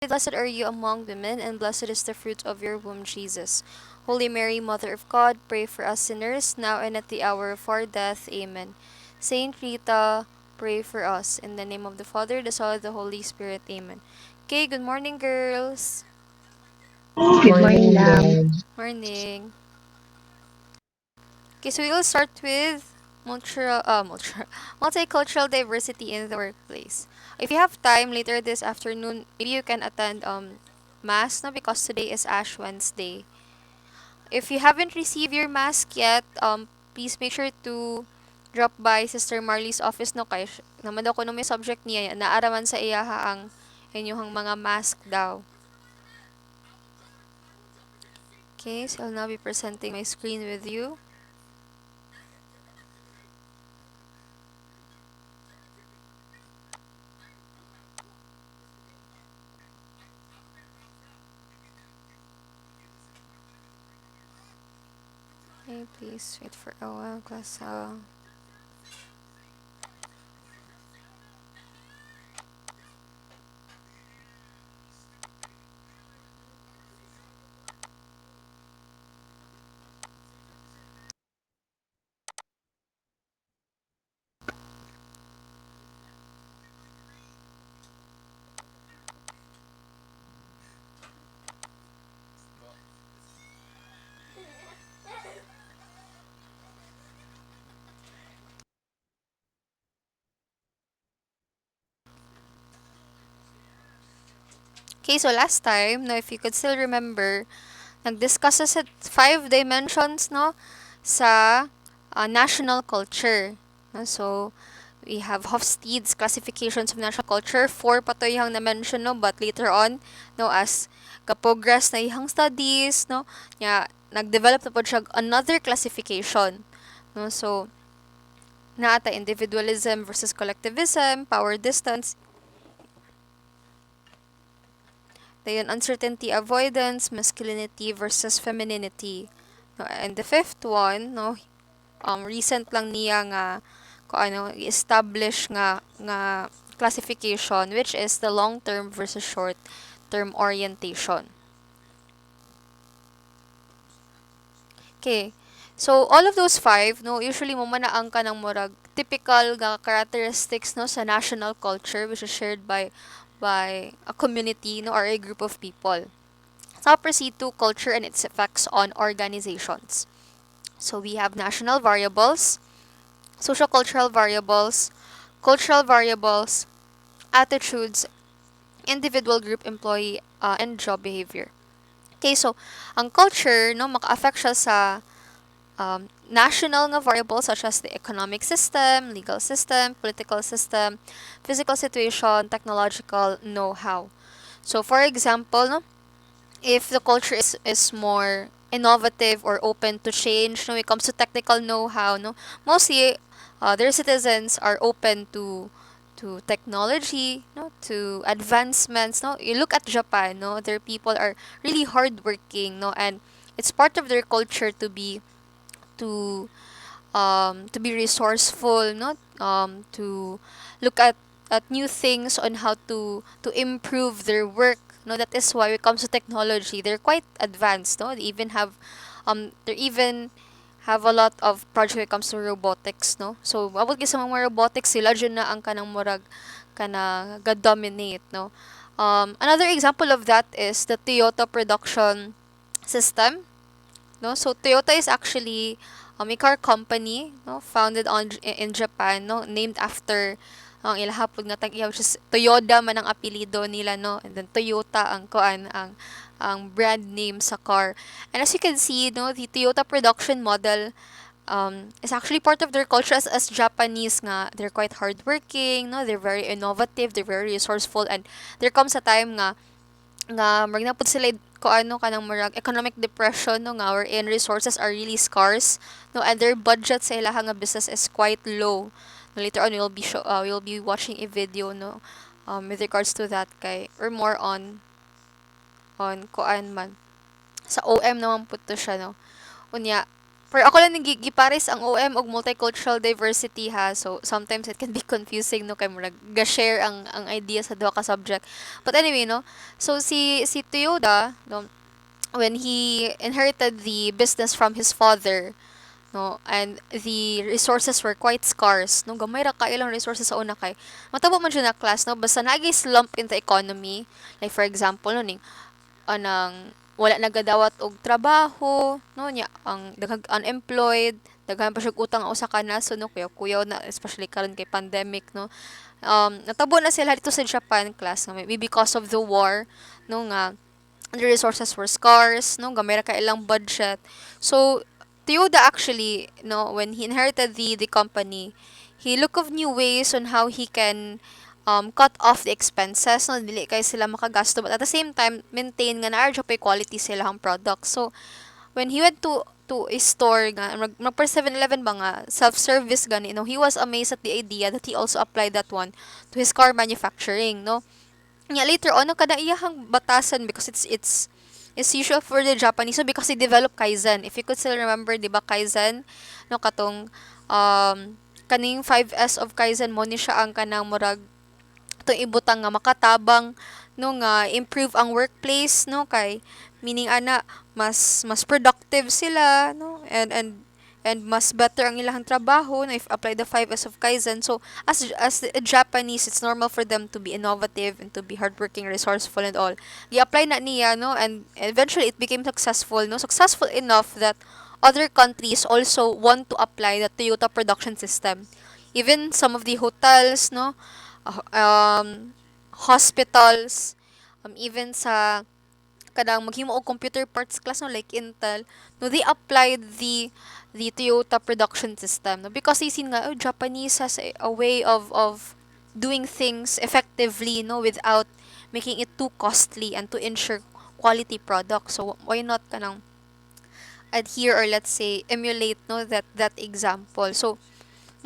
Blessed are you among women, and blessed is the fruit of your womb, Jesus. Holy Mary, Mother of God, pray for us sinners, now and at the hour of our death. Amen. Saint Rita, pray for us. In the name of the Father, the Son, and the Holy Spirit. Amen. Okay, good morning, girls. Good morning, Morning, Lam. ma'am. Morning. Okay, so we'll start with multicultural diversity in the workplace. If you have time later this afternoon, maybe you can attend mass, no, because today is Ash Wednesday. If you haven't received your mask yet, please make sure to drop by Sister Marley's office, no, kay naman daw kuno may subject niya naaraman sa iyaha ang inyong mga mask daw. Okay, so I'll now be presenting my screen with you. Okay, please wait for a while, class. Okay, so last time, no, if you could still remember, nag-discuss us at five dimensions, no, sa national culture. No? So, we have Hofstede's classifications of national culture. Four pa to yung na-mention, no, but later on, no, as ka-progress na ihang studies, no, nag-develop na po siya another classification. No? So, naata individualism versus collectivism, power distance, then uncertainty avoidance, masculinity versus femininity. No, and the fifth one, no, recent lang niya nga i-establish nga classification, which is the long-term versus short-term orientation. Okay. So all of those five, no, usually mo manaang ka ng murag typical nga characteristics, no, sa national culture, which is shared by a community, no, or a group of people. Now proceed to culture and its effects on organizations. So we have national variables, social-cultural variables, cultural variables, attitudes, individual, group, employee, and job behavior. Okay, so ang culture, no, maka-affect siya sa national nga variables such as the economic system, legal system, political system, physical situation, technological know-how. So for example, no, if the culture is more innovative or open to change, no, when it comes to technical know-how, no, mostly their citizens are open to technology, no, to advancements, no. You look at Japan, no, their people are really hardworking, no, and it's part of their culture to to be resourceful, no, to look at new things on how to improve their work. No, that is why when it comes to technology, they're quite advanced. No, they even have a lot of project when it comes to robotics. No, so abot sa mga robotics sila dyan na ang kanang murag kana ga-dominate. No, another example of that is the Toyota production system. No, so Toyota is actually a car company, no, founded in Japan, no, named after ang ilahapog na tag-iya, which is Toyota man ang apelyido nila, no, and then Toyota ang kuan ang brand name sa car. And as you can see, no, the Toyota production model is actually part of their culture as Japanese nga. They're quite hardworking, no, they're very innovative, they're very resourceful, and there comes a time nga marag na pud sila ko ano kanang marag economic depression, no, nga wherein resources are really scarce, no, and their budget sa ilahang nga business is quite low. No, later on we'll be watching a video, no, with regards to that kay or more on kuan man sa OM naman pud to siya, no, unya For ako lang gipares ang OM og multicultural diversity ha. So sometimes it can be confusing no kay murag ga-share ang idea sa duha ka subject. But anyway no. So si Toyoda no when he inherited the business from his father no and the resources were quite scarce no gamay ra ka ilang resources sa una kay matabo man siya na class no basta nagay slump in the economy like for example no ning anang wala nagadawat og trabaho no nya ang daghang unemployed daghan pa siyang utang ang usa ka naso no kuyaw-kuyaw na especially karon kay pandemic no natabo na sila dito sa Japan class no maybe because of the war no nga the resources were scarce no gamay ra ka ilang budget so Toyoda actually no when he inherited the company he look of new ways on how he can cut off the expenses no dili kay sila makagasto but at the same time maintain nga na quality sila ang product so when he went to a store nga mag 7-Eleven ba nga self-service gani no he was amazed at the idea that he also applied that one to his car manufacturing no yeah, later on, no, kada iyahang batasan because it's usual for the Japanese so because they develop Kaizen. If you could still remember, di ba, Kaizen, no, katong, kaning 5S of Kaizen mo ni siya ang kanang murag itong ibutang nga makatabang no nga improve ang workplace no kay meaning ana mas productive sila no and mas better ang ilang trabaho no if apply the 5S of Kaizen so as a Japanese it's normal for them to be innovative and to be hardworking resourceful and all gi-apply na niya no and eventually it became successful no successful enough that other countries also want to apply the Toyota production system even some of the hotels no hospitals, even sa kadang maghimo og computer parts class no like Intel, no they applied the Toyota production system no because they seen nga oh, Japanese has a way of doing things effectively no without making it too costly and to ensure quality products. So why not kanang adhere or let's say emulate no that example. So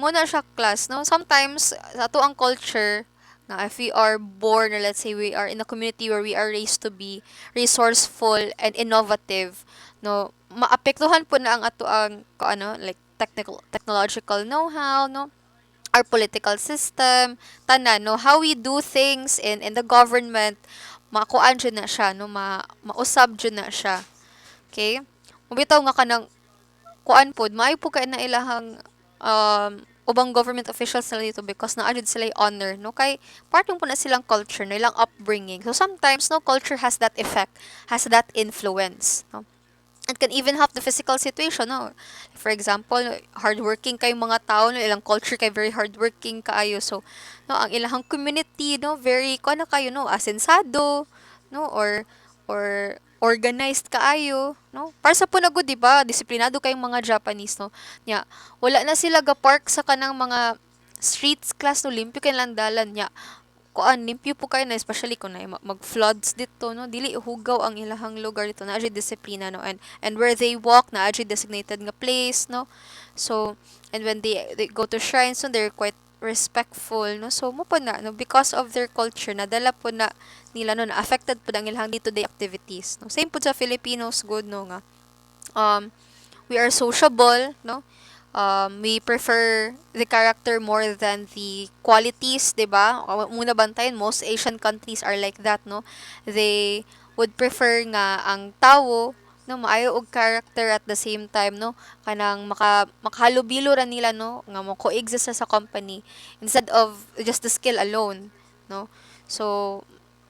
muna siya class, no? Sometimes, sa ato ang culture, na if we are born or let's say we are in a community where we are raised to be resourceful and innovative, no? Maapektuhan po na ang ato ang, ano, like, technological know-how, no? Our political system, tanan, no? How we do things in the government, makuan dyan na siya, no? Mausab dyan na siya. Okay? Mabitaw nga ka ng kuan pod maayo po kay na ilahang ubang government officials sila dito because naadid sila honor no kay part po na silang culture na ilang upbringing so sometimes no culture has that effect has that influence no it can even help the physical situation no for example hardworking kay mga tao no ilang culture kay very hardworking kaayo so no ang ilang community no very kuan na kayo no asensado no or organized kaayo no para sa punagod di ba disiplinado kayong mga Japanese no nya wala na sila ga park sa kanang mga streets class no limpyo kay lang dalan nya kuan limpyo po kayo na especially kung na mag-floods dito no dili hugaw ang ilahang lugar dito na disiplina no and where they walk na designated nga place no so and when they go to shrines no they're quite respectful no so mo po na no because of their culture nadala po na nila no na affected po ang ilang day-to-day activities no same po sa Filipinos good no nga um we are sociable no we prefer the character more than the qualities, 'di ba? Muna bantayan most Asian countries are like that, no? They would prefer nga ang tao no maayo og character at the same time no kanang makahalubilo ra nila no nga mo coexist sa company instead of just the skill alone no so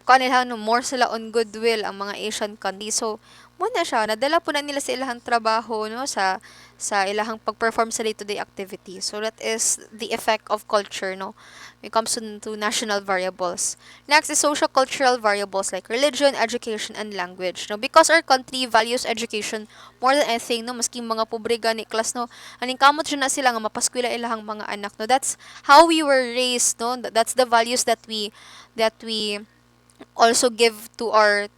kanila no more sila on goodwill ang mga Asian countries so mo na siya nadala po na nila sa ilahang trabaho no sa ilahang pag-perform sa day-to-day activities. So that is the effect of culture, no? When it comes to national variables. Next is social cultural variables like religion, education, and language. No, because our country values education more than anything, no, maski mga pobre gani class, no, aning kamot siya na sila nga mapaskwela ilahang mga anak, no. That's how we were raised, no. That's the values that we also give to our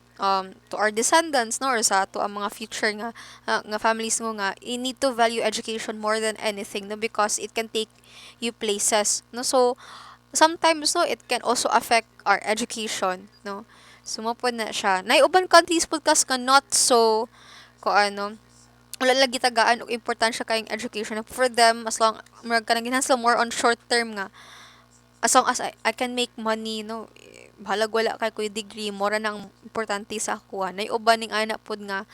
descendants no or sa to ang mga future nga families mo nga you need to value education more than anything no because it can take you places no so sometimes no it can also affect our education no so mo po na siya na uban countries podcast ka not so ko ano wala lagi tagaan og importansya kayong education for them, as long murag kanang ginhansel more on short term nga, as long as I can make money, no, bahalag wala kay ko degree, mora nang importante sa ako. Nay uban ning ana pod nga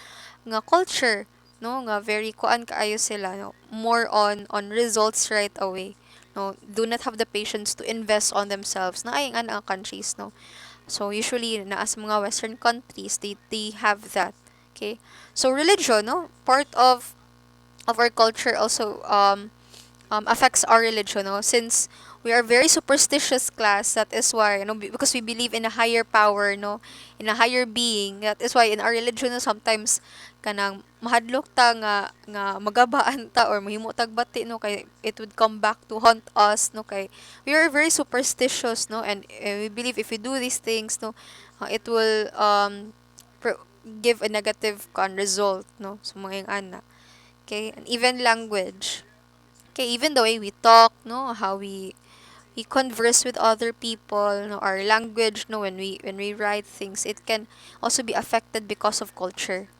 culture, no, nga very kuan kaayo sila, no, more on results right away, no, do not have the patience to invest on themselves na ay nga ang countries, no. So usually naa sa mga western countries, they have that. Okay, so religion, no, part of our culture also affects our religion, no? Since we are very superstitious class, that is why, because we believe in a higher power, no, in a higher being. That is why in our religion, no, sometimes kanang mahadlok ta nga magabaan ta or mahimo tag bati, no, kay it would come back to haunt us, no, kay we are very superstitious, no, and we believe if we do these things, no, it will give a negative result, no, so mga yung ana. Okay, and even language. Okay, even the way we talk, no, how we converse with other people, no, our language, no, when we write things, it can also be affected because of culture.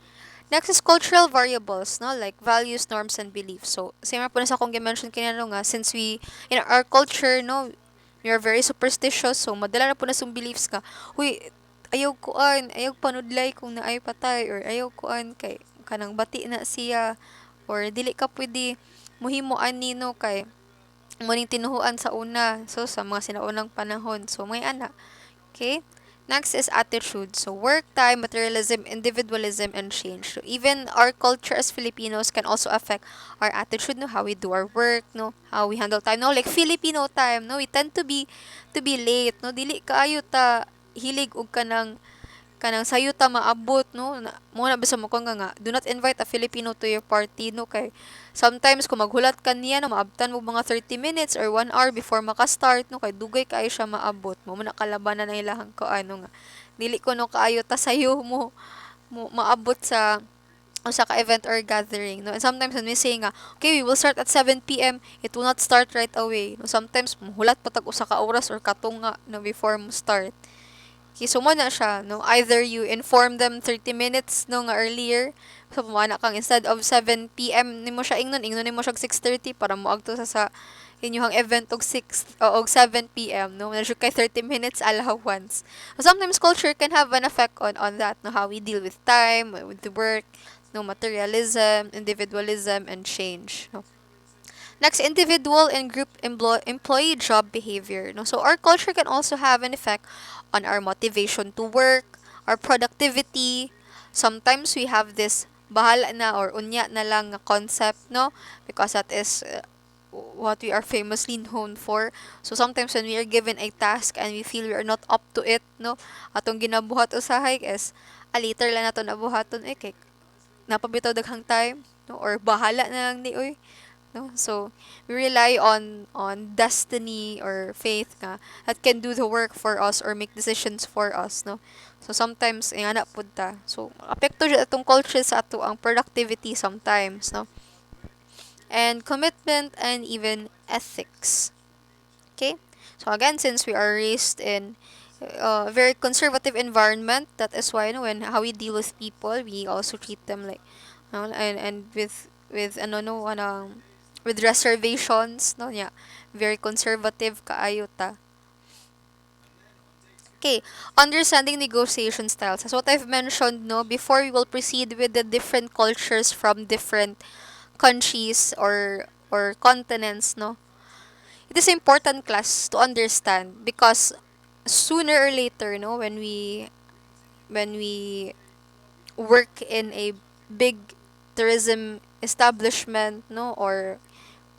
Next is cultural variables, no, like values, norms, and beliefs. So, same na po na sa akong mention kinano nga, since we, in our culture, no, we are very superstitious, so madala na po na sung beliefs ka, huy, ayaw kuan, ayaw panudlay kung naay patay, or ayaw kuan kay kanang bati na siya, or dili ka pwede muhimo ani, no, kay muning tinuhuan sa una, so sa mga sinaunang panahon, so may ana. Okay? Next is attitude. So work time, materialism, individualism, and change. So even our culture as Filipinos can also affect our attitude, no, how we do our work, no, how we handle time, no, like Filipino time, no, we tend to be late, no, dili kaayo ta hilig og kanang sayo ta maabot, no, mo na bisa mo nga do not invite a Filipino to your party, no, kay sometimes kung maghulat ka niya, no, maabtan mo mga 30 minutes or 1 hour before maka-start, no, kay dugay kaayo siya maabot mo na kalabanan na ilahang ko ano nga dili ko no kaayo ta sayo mo maabot sa ka event or gathering, no, and sometimes when we say nga okay, we will start at 7 p.m., it will not start right away, no, sometimes hulat pa tag usa ka oras or katunga, no, before mo start. Okay, so mo na siya, no? Either you inform them 30 minutes no nga earlier. So pumana kang instead of 7 p.m. nimo siya ingnon nimo siya 6:30 para moagto sa inyong event og 6 o og 7 p.m. no. Na siya kay 30 minutes allowance. So sometimes culture can have an effect on that, no, how we deal with time, with the work, no, materialism, individualism, and change, no. Next, individual and group employee job behavior. No? So our culture can also have an effect on our motivation to work, our productivity. Sometimes we have this bahala na or unya na lang nga concept, no? Because that is what we are famously known for. So sometimes when we are given a task and we feel we are not up to it, no? Atong ginabuhat usahay is, later lang nato nabuhaton, kay napabitaw daghang time, no? Or bahala na lang ni, oy, no, so we rely on destiny or faith nga that can do the work for us or make decisions for us, no. So sometimes ana pud ta, so apekto siya atong culture sa ato ang productivity sometimes, no, and commitment and even ethics. Okay, so again, since we are raised in a very conservative environment, that is why, when how we deal with people, we also treat them like, no, and with ano no anang with reservations, no, yeah, very conservative kaayo ta. Okay, understanding negotiation styles. As what I've mentioned, no, before we will proceed with the different cultures from different countries or continents, no, it is important, class, to understand, because sooner or later, no, when we work in a big tourism establishment, no, or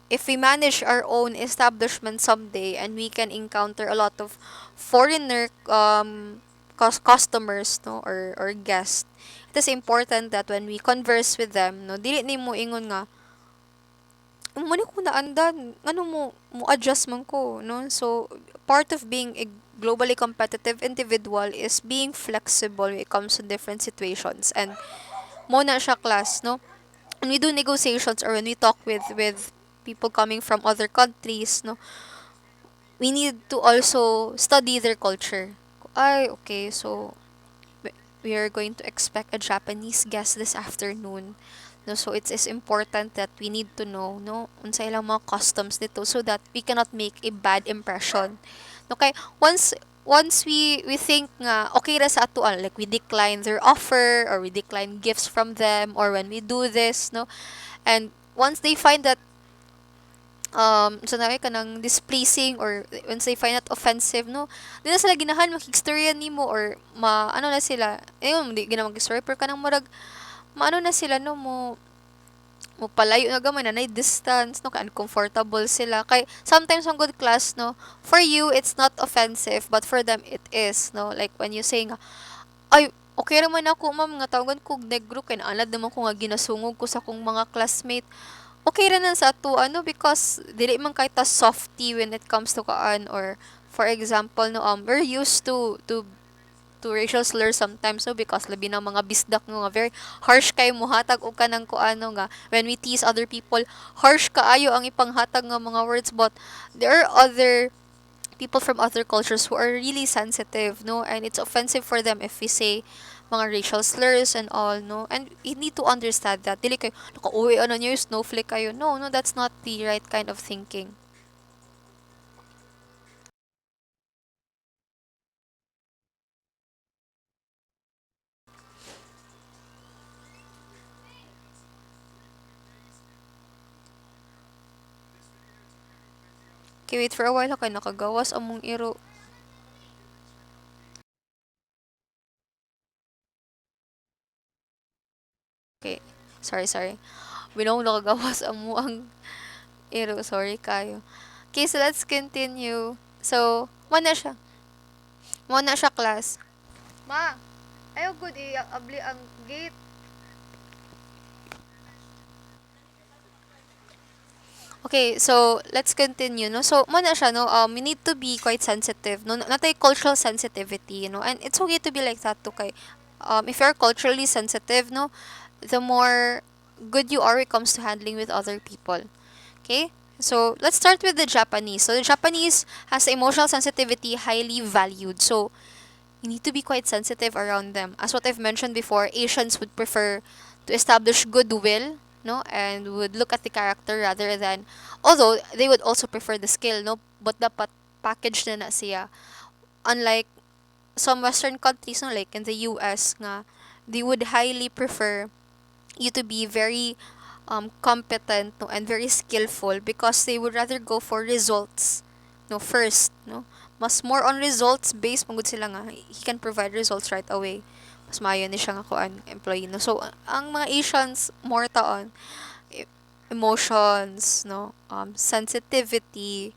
if we manage our own establishment someday and we can encounter a lot of foreigner customers, no, or guests, it is important that when we converse with them, no, dili nimo ingon nga mo ni ko naandan ano mo adjust man ko, no. So part of being a globally competitive individual is being flexible when it comes to different situations, and mo na siya, class, no, when we do negotiations or when we talk with people coming from other countries, no, we need to also study their culture. Ay, okay, so we are going to expect a Japanese guest this afternoon. No, so it's important that we need to know no unsa ilang mga customs dito so that we cannot make a bad impression. Okay, once we think nga okay ra sa atuan, like we decline their offer or we decline gifts from them, or when we do this no, and once they find that so na ka ng displeasing, or once they find that offensive no, di na sila ginahan makigstorya nimo, or ano na sila ayun di gina magistorya pero kanang murag maano na sila no mo palayo na gamay na distance no, kay uncomfortable sila kay sometimes ang good class no, for you it's not offensive but for them it is no, like when you say nga ay okay naman ako ma'am nga tawagan ko negro kay naanad naman ko nga ginasungog ko sa kong mga classmate, okay ra na sa ato ano, because dili man kay ta softy when it comes to kaan, or for example no, we're used to racial slurs sometimes no, because labi ng mga bisdak nga very harsh kay muhatag og kanang kuano nga when we tease other people, harsh kaayo ang ipanghatag nga mga words, but there are other people from other cultures who are really sensitive no, and it's offensive for them if we say mga racial slurs and all no, and you need to understand that dili kayo nakauwi ano niyo snowflake kayo, no, that's not the right kind of thinking. Okay, wait for a while kay nakagawas among iro. Okay, sorry binong nakagawas ang iro, sorry kayo. Okay, so let's continue. So mo na siya class. Ma, ayaw good abli ang gate. Okay, so let's continue, no? So, mo na siya, no? We need to be quite sensitive, no? Natay cultural sensitivity, you know? And it's okay to be like that, too, kay, if you're culturally sensitive, no? The more good you are when it comes to handling with other people. Okay? So, let's start with the Japanese. So, the Japanese has emotional sensitivity highly valued. So, you need to be quite sensitive around them. As what I've mentioned before, Asians would prefer to establish goodwill, no, and would look at the character rather than, although they would also prefer the skill, no, but dapat package na na siya. Unlike some Western countries, no, like in the US, nga, they would highly prefer you to be very competent no, and very skillful because they would rather go for results no first no, mas more on results based magud sila nga he can provide results right away, mas maayo ni siya nga kuan employee no. So ang mga Asians more taon e- emotions no, sensitivity,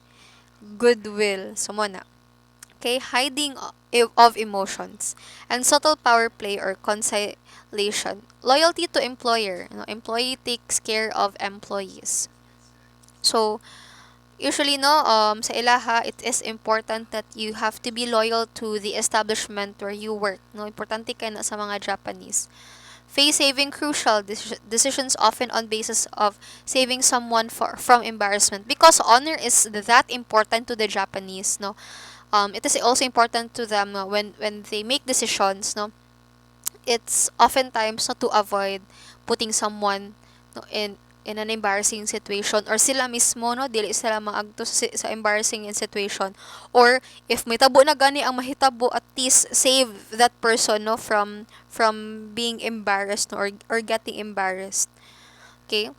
goodwill, so mo na. Okay, hiding of emotions and subtle power play or conciliation. Loyalty to employer. You know, employee takes care of employees. So, usually no, sa ilaha, it is important that you have to be loyal to the establishment where you work. No, importante kay na sa mga Japanese. Face saving crucial decisions often on basis of saving someone from embarrassment because honor is that important to the Japanese no. It is also important to them when they make decisions no, it's oftentimes not to avoid putting someone no, in an embarrassing situation, or sila mismo no dili sila maagto sa embarrassing situation, or if may tabo na gani ang mahitabo, at least save that person no from being embarrassed no, or getting embarrassed. Okay,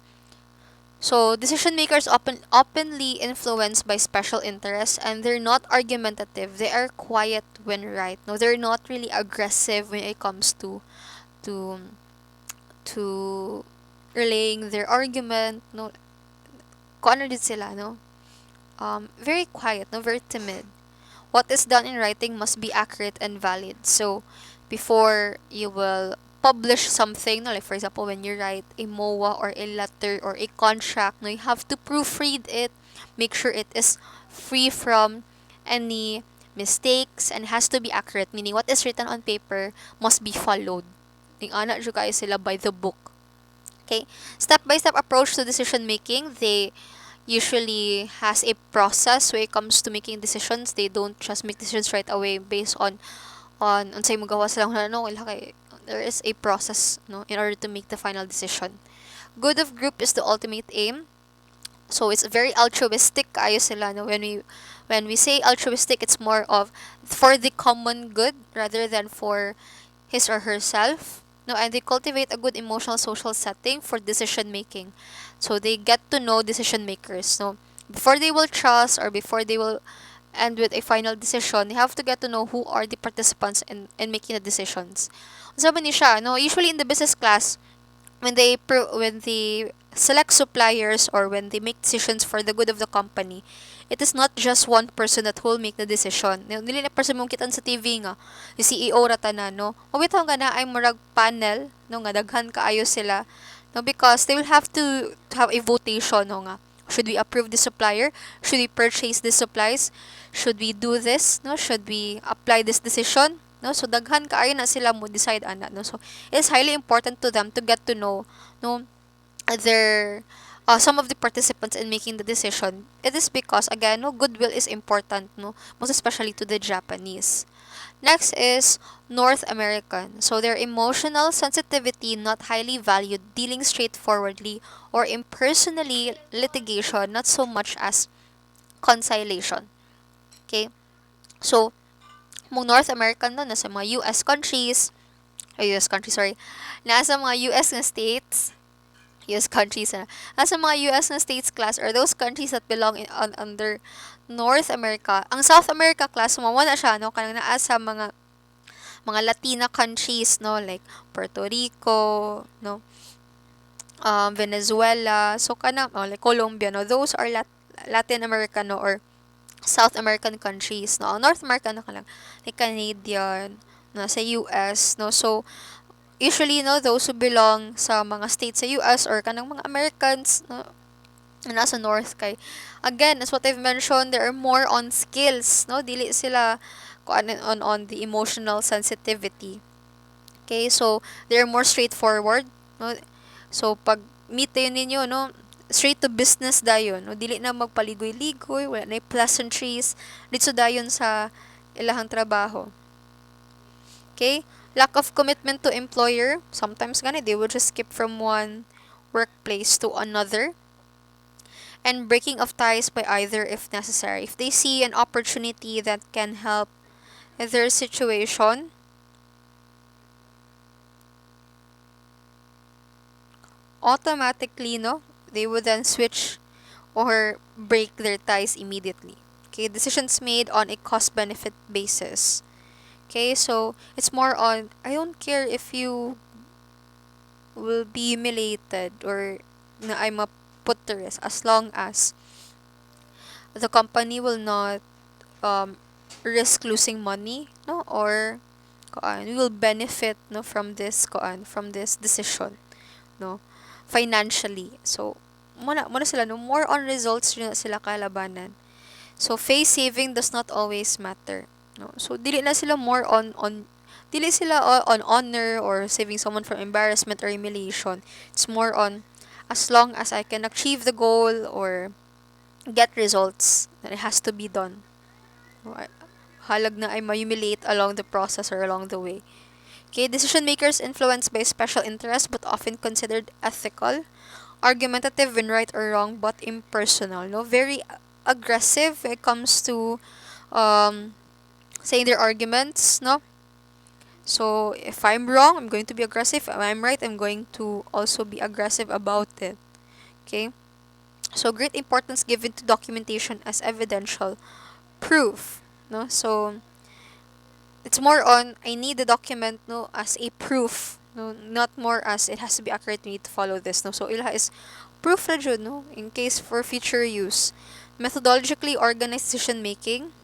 so decision makers openly influenced by special interests, and they're not argumentative. They are quiet when right. No, they're not really aggressive when it comes to to relaying their argument. No, kung ano din sila, no? Very quiet, no, very timid. What is done in writing must be accurate and valid. So, before you will publish something, no, like for example, when you write a MOA or a letter or a contract, no, you have to proofread it, make sure it is free from any mistakes and has to be accurate, meaning what is written on paper must be followed. Ning ana jud kayo sila by the book. Okay? Step by step approach to decision making. They usually has a process when it comes to making decisions. They don't just make decisions right away based on unsay magawa sila no, wala kay there is a process no in order to make the final decision. Good of group is the ultimate aim. So it's very altruistic kaayo sila, no? When we say altruistic, it's more of for the common good rather than for his or herself. No, and they cultivate a good emotional social setting for decision making. So they get to know decision makers. No, before they will trust or before they will end with a final decision, they have to get to know who are the participants in making the decisions. Sabi ni siya, no, usually in the business class, when they select suppliers or when they make decisions for the good of the company, it is not just one person that will make the decision. Dili na person mong kitan sa TV nga, yung CEO ra tanan, no. Mabitaw nga na ay murag panel, no, nga daghan kaayo sila, no, because they will have to have a votation, no, nga. Should we approve the supplier? Should we purchase the supplies? Should we do this? No, should we apply this decision? No, so daghan kaayo na sila mo decide ana, no. So it's highly important to them to get to know, no, their some of the participants in making the decision. It is because again, no, goodwill is important, no, most especially to the Japanese. Next is North American. So their emotional sensitivity not highly valued, dealing straightforwardly or impersonally litigation, not so much as conciliation. Okay? So, mong North American no, nasa mga US countries, US countries, sorry, nasa mga US na states, US countries na, nasa mga US na states class or those countries that belong under North America. Ang South America class, mawala siya, no, kanang naa sa mga Latina countries, no, like Puerto Rico, no, Venezuela, so kanang, oh, like Colombia, no, those are Latin American, no, or South American countries, no. Ang North American, no, ka lang, like Canadian, no, sa US, no. So, usually, no, those who belong sa mga states sa US or kanang mga Americans, no, na nasa North kay, again, as what I've mentioned, they are more on skills, no. Dili sila on the emotional sensitivity. Okay, so they're more straightforward, no. So pag meet tayo ninyo, no, straight to business dayon, no, dili na magpaligoy-ligoy, wala na pleasantries dito dayon sa ilahang trabaho. Okay, lack of commitment to employer, sometimes gani they will just skip from one workplace to another, and breaking of ties by either if necessary. If they see an opportunity that can help their situation, automatically, no, they would then switch or break their ties immediately. Okay, decisions made on a cost benefit basis. Okay, so it's more on I don't care if you will be humiliated or na I'm a put to risk as long as the company will not um risk losing money, no, or we will benefit, no, from this decision, no, financially. So muna sila, no, more on results na sila kalabanan. So face saving does not always matter, no. So dili na sila more on dili sila on honor or saving someone from embarrassment or humiliation. It's more on as long as I can achieve the goal or get results, then it has to be done. No, halag na ay ma-humiliate along the process or along the way. Okay, decision makers influenced by special interests but often considered ethical, argumentative when right or wrong but impersonal, no, very aggressive when it comes to um saying their arguments, no. So if I'm wrong, I'm going to be aggressive. If I'm right, I'm going to also be aggressive about it. Okay, so great importance given to documentation as evidential proof, no. So it's more on I need the document, no, as a proof, no, not more as it has to be accurate, we need to follow this, no. So ila is proof ra jud, no, in case for future use. Methodologically organized decision making,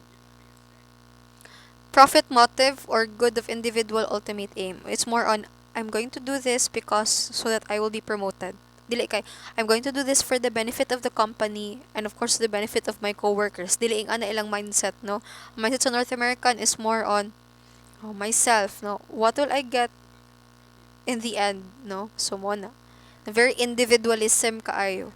profit motive or good of individual ultimate aim. It's more on I'm going to do this because so that I will be promoted. Dili kay I'm going to do this for the benefit of the company and of course the benefit of my coworkers. Dili ang ana ilang mindset, no. Mindset sa North American is more on myself, no. What will I get in the end, no? So mo na. Very individualism kaayo.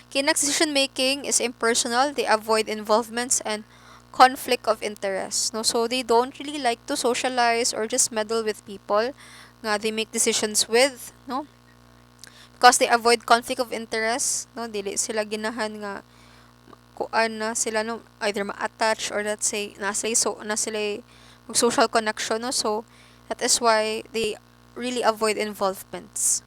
Okay, next decision making is impersonal. They avoid involvements and conflict of interest, no. So they don't really like to socialize or just meddle with people nga they make decisions with, no, because they avoid conflict of interest, no, dili sila ginahan nga kuan na sila no either ma-attach or let's say na sila social connection, no, so that is why they really avoid involvements.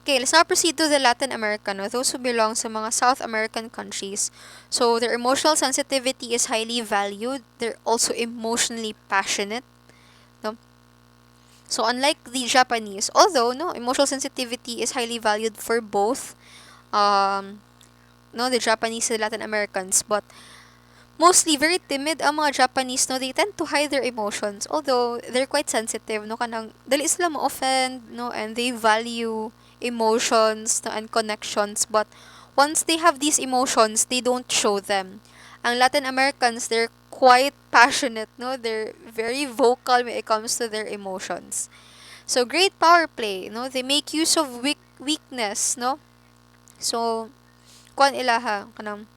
Okay, let's now proceed to the Latin American, no, those who belong sa mga South American countries. So their emotional sensitivity is highly valued. They're also emotionally passionate, no. So unlike the Japanese, although no emotional sensitivity is highly valued for both um no the Japanese and Latin Americans, but mostly very timid ang mga Japanese, no, they tend to hide their emotions although they're quite sensitive, no, kanang dali sila ma-offend, no, and they value emotions, no, and connections, but once they have these emotions they don't show them. Ang Latin Americans, they're quite passionate, no, they're very vocal when it comes to their emotions. So great power play, no, they make use of weakness, no. So kuan ilaha kanang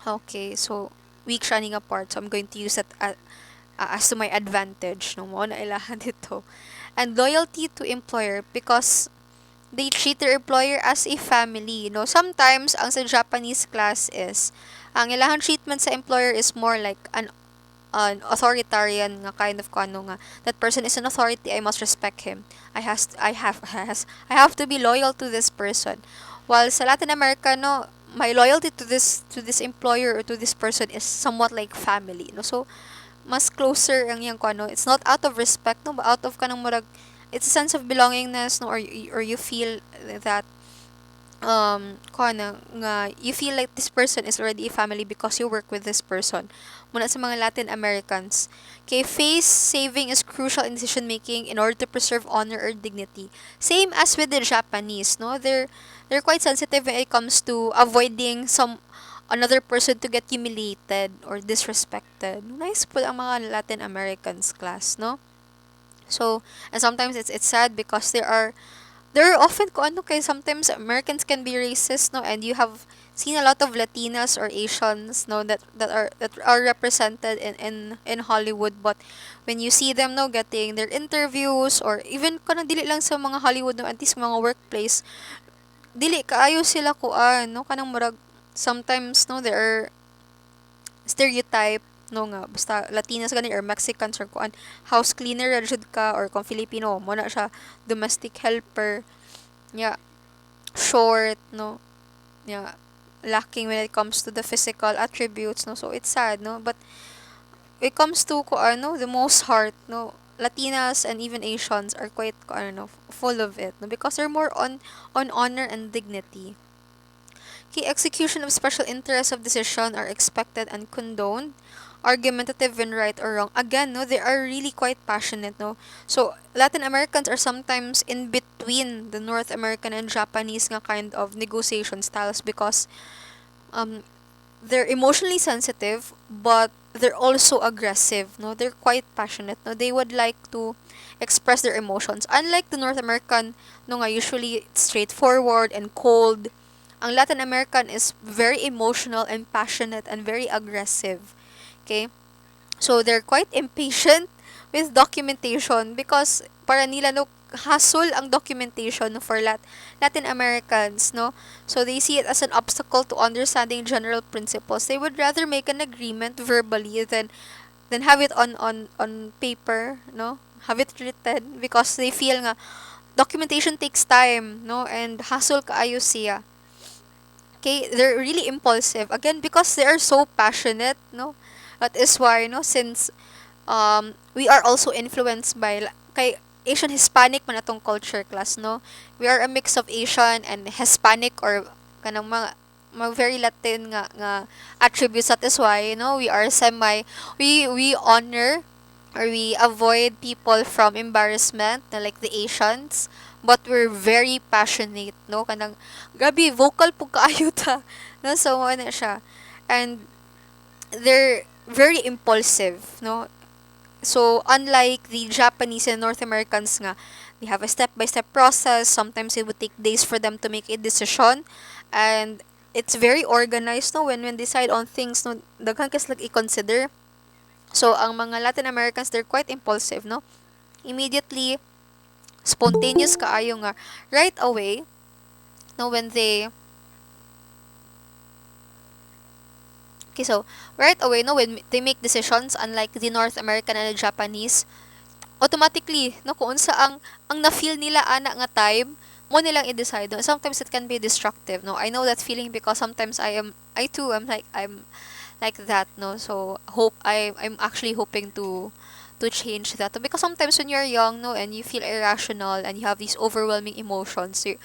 okay, so weak shining apart. So I'm going to use that as to my advantage. No mo na ilahan dito. And loyalty to employer because they treat their employer as a family. No, sometimes ang sa Japanese class is ang ilahang treatment sa employer is more like an authoritarian nga kind of kano nga that person is an authority, I must respect him. I have to be loyal to this person. While sa Latin America, no, my loyalty to this employer or to this person is somewhat like family, no. So mas closer ang yang kano. It's not out of respect, no, but out of kanang murag it's a sense of belongingness, no, or you feel that kuana nga you feel like this person is already a family because you work with this person. Muna sa mga Latin Americans, okay, face saving is crucial in decision making in order to preserve honor or dignity. Same as with the Japanese, no, they're quite sensitive when it comes to avoiding some another person to get humiliated or disrespected. Nice po ang mga Latin Americans class, no. So and sometimes it's sad because there are often ko ano kay sometimes Americans can be racist, no, and you have seen a lot of Latinas or Asians, no, that are represented in Hollywood, but when you see them, no, getting their interviews or even kanang dili lang sa mga Hollywood, no, at least mga workplace, dili kaayo sila kuan, no, kanang murag sometimes, no, there are stereotype, no, nga basta Latinas gani or Mexicans or kuan house cleaner ra jud ka, or kung Filipino mo na siya domestic helper, yeah, short, no, yeah, lacking when it comes to the physical attributes, no. So it's sad, no, but it comes to ko ano the most heart, no, Latinas and even Asians are quite ko ano full of it, no, because they're more on honor and dignity. Key execution of special interests of decision are expected and condoned. Argumentative when right or wrong. Again, no, they are really quite passionate, no. So Latin Americans are sometimes in between the North American and Japanese nga kind of negotiation styles because um they're emotionally sensitive but they're also aggressive, no. They're quite passionate, no. They would like to express their emotions. Unlike the North American, no, nga usually straightforward and cold. Ang Latin American is very emotional and passionate and very aggressive. Okay? So they're quite impatient with documentation because para nila no hassle ang documentation for Latin Americans, no. So they see it as an obstacle to understanding general principles. They would rather make an agreement verbally than have it on paper, no. Have it written because they feel nga documentation takes time, no, and hassle kaayo siya. Okay, they're really impulsive again because they are so passionate, no. That is why, no, since we are also influenced by kay Asian Hispanic man atong culture class, no. We are a mix of Asian and Hispanic or kanang mga very Latin nga attributes. That is why, you know, we are we honor or we avoid people from embarrassment na like the Asians, but we're very passionate, no, kanang gabi vocal pug kaayo ta, no. So mo na siya, and they're very impulsive, no. So unlike the Japanese and North Americans nga, they have a step-by-step process. Sometimes it would take days for them to make a decision, and it's very organized, no, when decide on things, no, daghan kas like i-consider. So ang mga Latin Americans, they're quite impulsive, no. Immediately spontaneous kaayo nga right away no when they okay, so right away no when they make decisions, unlike the North American and the Japanese, automatically no kung unsa ang na-feel nila ana nga time mo nilang i-decide. No? Sometimes it can be destructive. No, I know that feeling because sometimes I too I'm like that. No, so I'm actually hoping to change that. Because sometimes when you're young, no, and you feel irrational and you have these overwhelming emotions, you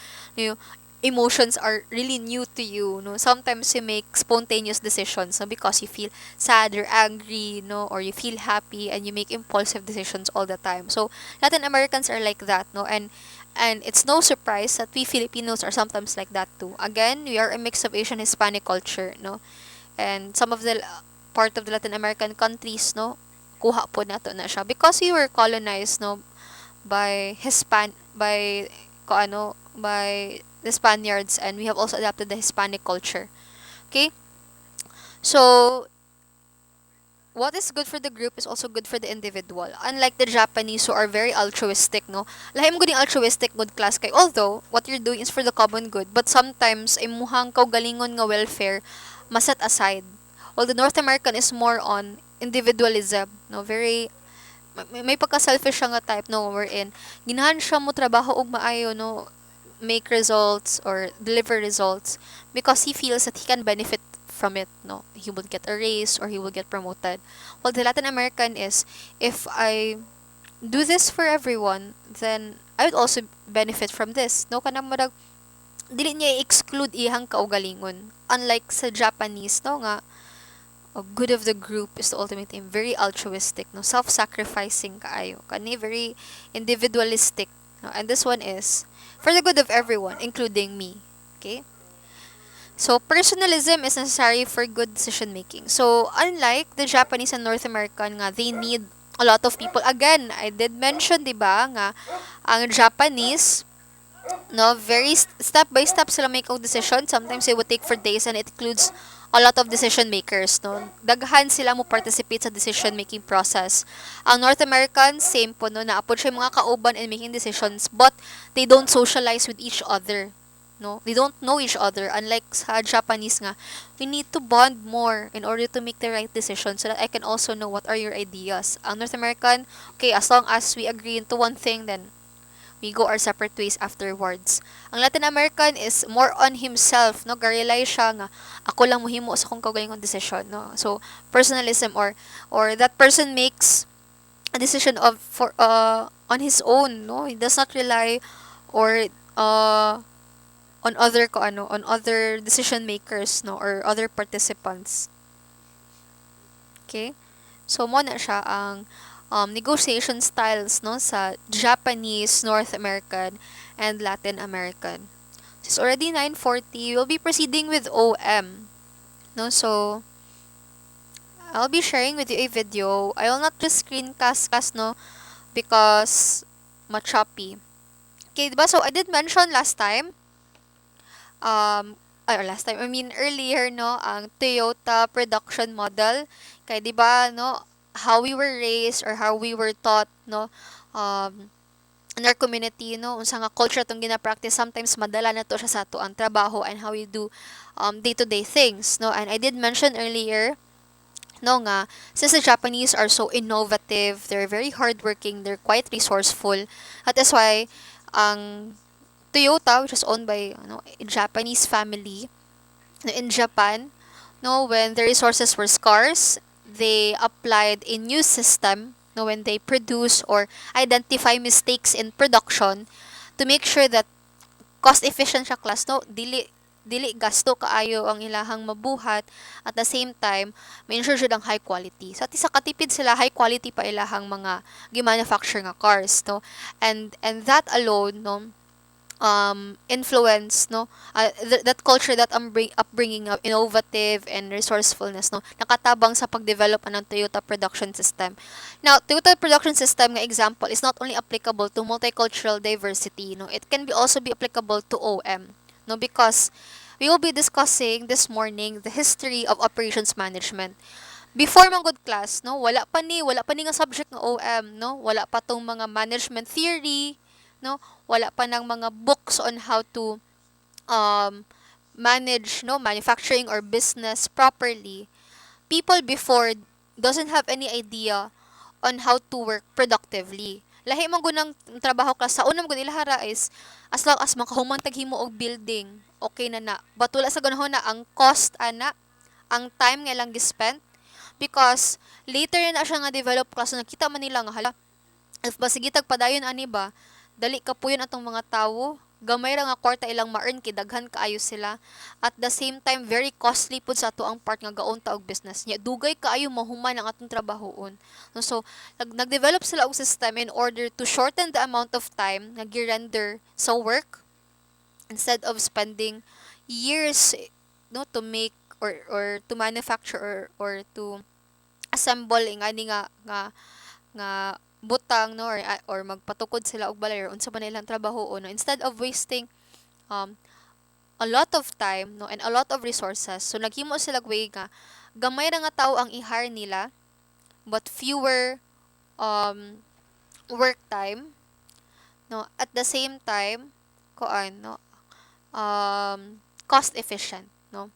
emotions are really new to you, no. Sometimes you make spontaneous decisions, no, because you feel sad or angry, no, or you feel happy and you make impulsive decisions all the time. So Latin Americans are like that, no, and it's no surprise that we Filipinos are sometimes like that too. Again, we are a mix of Asian Hispanic culture, no, and some of the part of the Latin American countries, no, kuha po nato na siya because we were colonized, no, by the Spaniards, and we have also adapted the Hispanic culture. Okay, so what is good for the group is also good for the individual. Unlike the Japanese who are very altruistic, no? Lahim gud yung altruistic good class kay. Although, what you're doing is for the common good. But sometimes, imuhang kaugalingon nga welfare, maset aside. While the North American is more on individualism, no? Very, may pagka-selfish siya nga type, no? Wherein, ginahan siya mo trabaho og maayo, no? Make results or deliver results because he feels that he can benefit from it, no, he will get a raise or he will get promoted. While the Latin American is, if I do this for everyone, then I would also benefit from this, no, kanang marag dili niya exclude ihang kaugalingon, unlike sa Japanese, no, nga a good of the group is the ultimate aim, very altruistic, no, self-sacrificing kaayo kani, very individualistic, no? And this one is for the good of everyone, including me. Okay? So, personalism is necessary for good decision making. So, unlike the Japanese and North American nga, they need a lot of people. Again, I did mention, di ba, nga, ang Japanese, no, very step by step sila make ang decision. Sometimes it would take for days and it includes a lot of decision makers, no. Daghan sila mo participate sa decision making process. Ang North American, same po, no, naapod siya yung mga kauban in making decisions, but they don't socialize with each other. No, they don't know each other. Unlike sa Japanese nga, we need to bond more in order to make the right decision so that I can also know what are your ideas. Ang North American, okay, as long as we agree into one thing, then we go our separate ways afterwards. Ang Latin American is more on himself, no? Garealize siya nga, ako lang muhimo sa kung kaugalingong decision, no? So, personalism or that person makes a decision of for on his own, no? He does not rely or on other decision makers, no, or other participants. Okay? So mo na siya ang negotiation styles, no, sa Japanese, North American and Latin American. It's already 9:40. We'll be proceeding with OM, no. So I'll be sharing with you a video. I will not just screencast, no, because ma-choppy. Okay, diba? So I did mention last time or last time, I mean earlier, no, ang Toyota production model. Kaya 'di ba, no, how we were raised or how we were taught, no, in our community, no, unsa nga culture tong gina-practice, sometimes madala na to siya sa ato ang trabaho and how we do day-to-day things, no. And I did mention earlier, no, nga since the Japanese are so innovative, they're very hardworking, they're quite resourceful. That is why ang Toyota, which is owned by a Japanese family in Japan, no, when the resources were scarce, they applied a new system, no, when they produce or identify mistakes in production to make sure that cost efficient siya class, no, dili gasto kaayo ang ilahang mabuhat at the same time ma-ensure jud ang high quality. So at isa katipid sila high quality pa ilahang mga gi-manufacture nga cars, no, and that alone, no, influence, no, that culture, that upbringing of innovative and resourcefulness, no, nakatabang sa pagdevelop ng Toyota production system. Now Toyota production system nga example is not only applicable to multicultural diversity, no, it can be also be applicable to OM, no, because we will be discussing this morning the history of operations management. Before man good class, no, wala pa ni nga subject ng OM, no, wala pa tong mga management theory, no? Wala pa ng mga books on how to um, manage, no, manufacturing or business properly. People before doesn't have any idea on how to work productively. Lahi man gunang trabaho ka sa unang gud ilahara is as long as makahuman tag himo og building, okay na na. But wala sa ganahon na ang cost ana, ang time nga lang gispent because later na siya nga develop class nakita man nila nga hala if basigitag padayon ani ba dali ka puyon atong mga tawo gamay ra nga kwarta ilang ma-earn kay daghan kaayo sila at the same time very costly pud sa ato ang part nga gaunta og business nya dugay kaayo mahuman ang atong trabahoon no, so nag-develop sila og system in order to shorten the amount of time nga gi-render sa work instead of spending years no to make or to manufacture or to assemble ingani nga butang no or magpatukod sila og balay or unsa man ilang trabaho no instead of wasting um a lot of time no and a lot of resources so naghimo sila way nga gamay ra nga tawo ang i-hire nila but fewer um work time no at the same time kuan no cost efficient no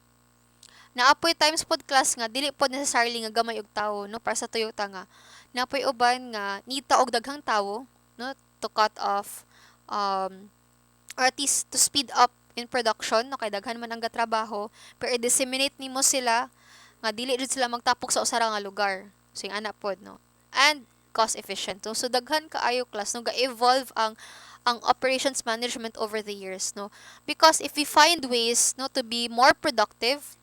naapoy times pod class nga dili pod necessarily nga gamay og tawo no para sa Toyota nga naapoy uban nga nita og daghang tawo no to cut off um or at least to speed up in production no kay daghan man ang gatrabaho pero i-disseminate nimo sila nga dili jud sila magtapok sa usa ra nga lugar sing ana pod no and cost efficient no? So daghan kaayo class no ga-evolve ang operations management over the years no because if we find ways no to be more productive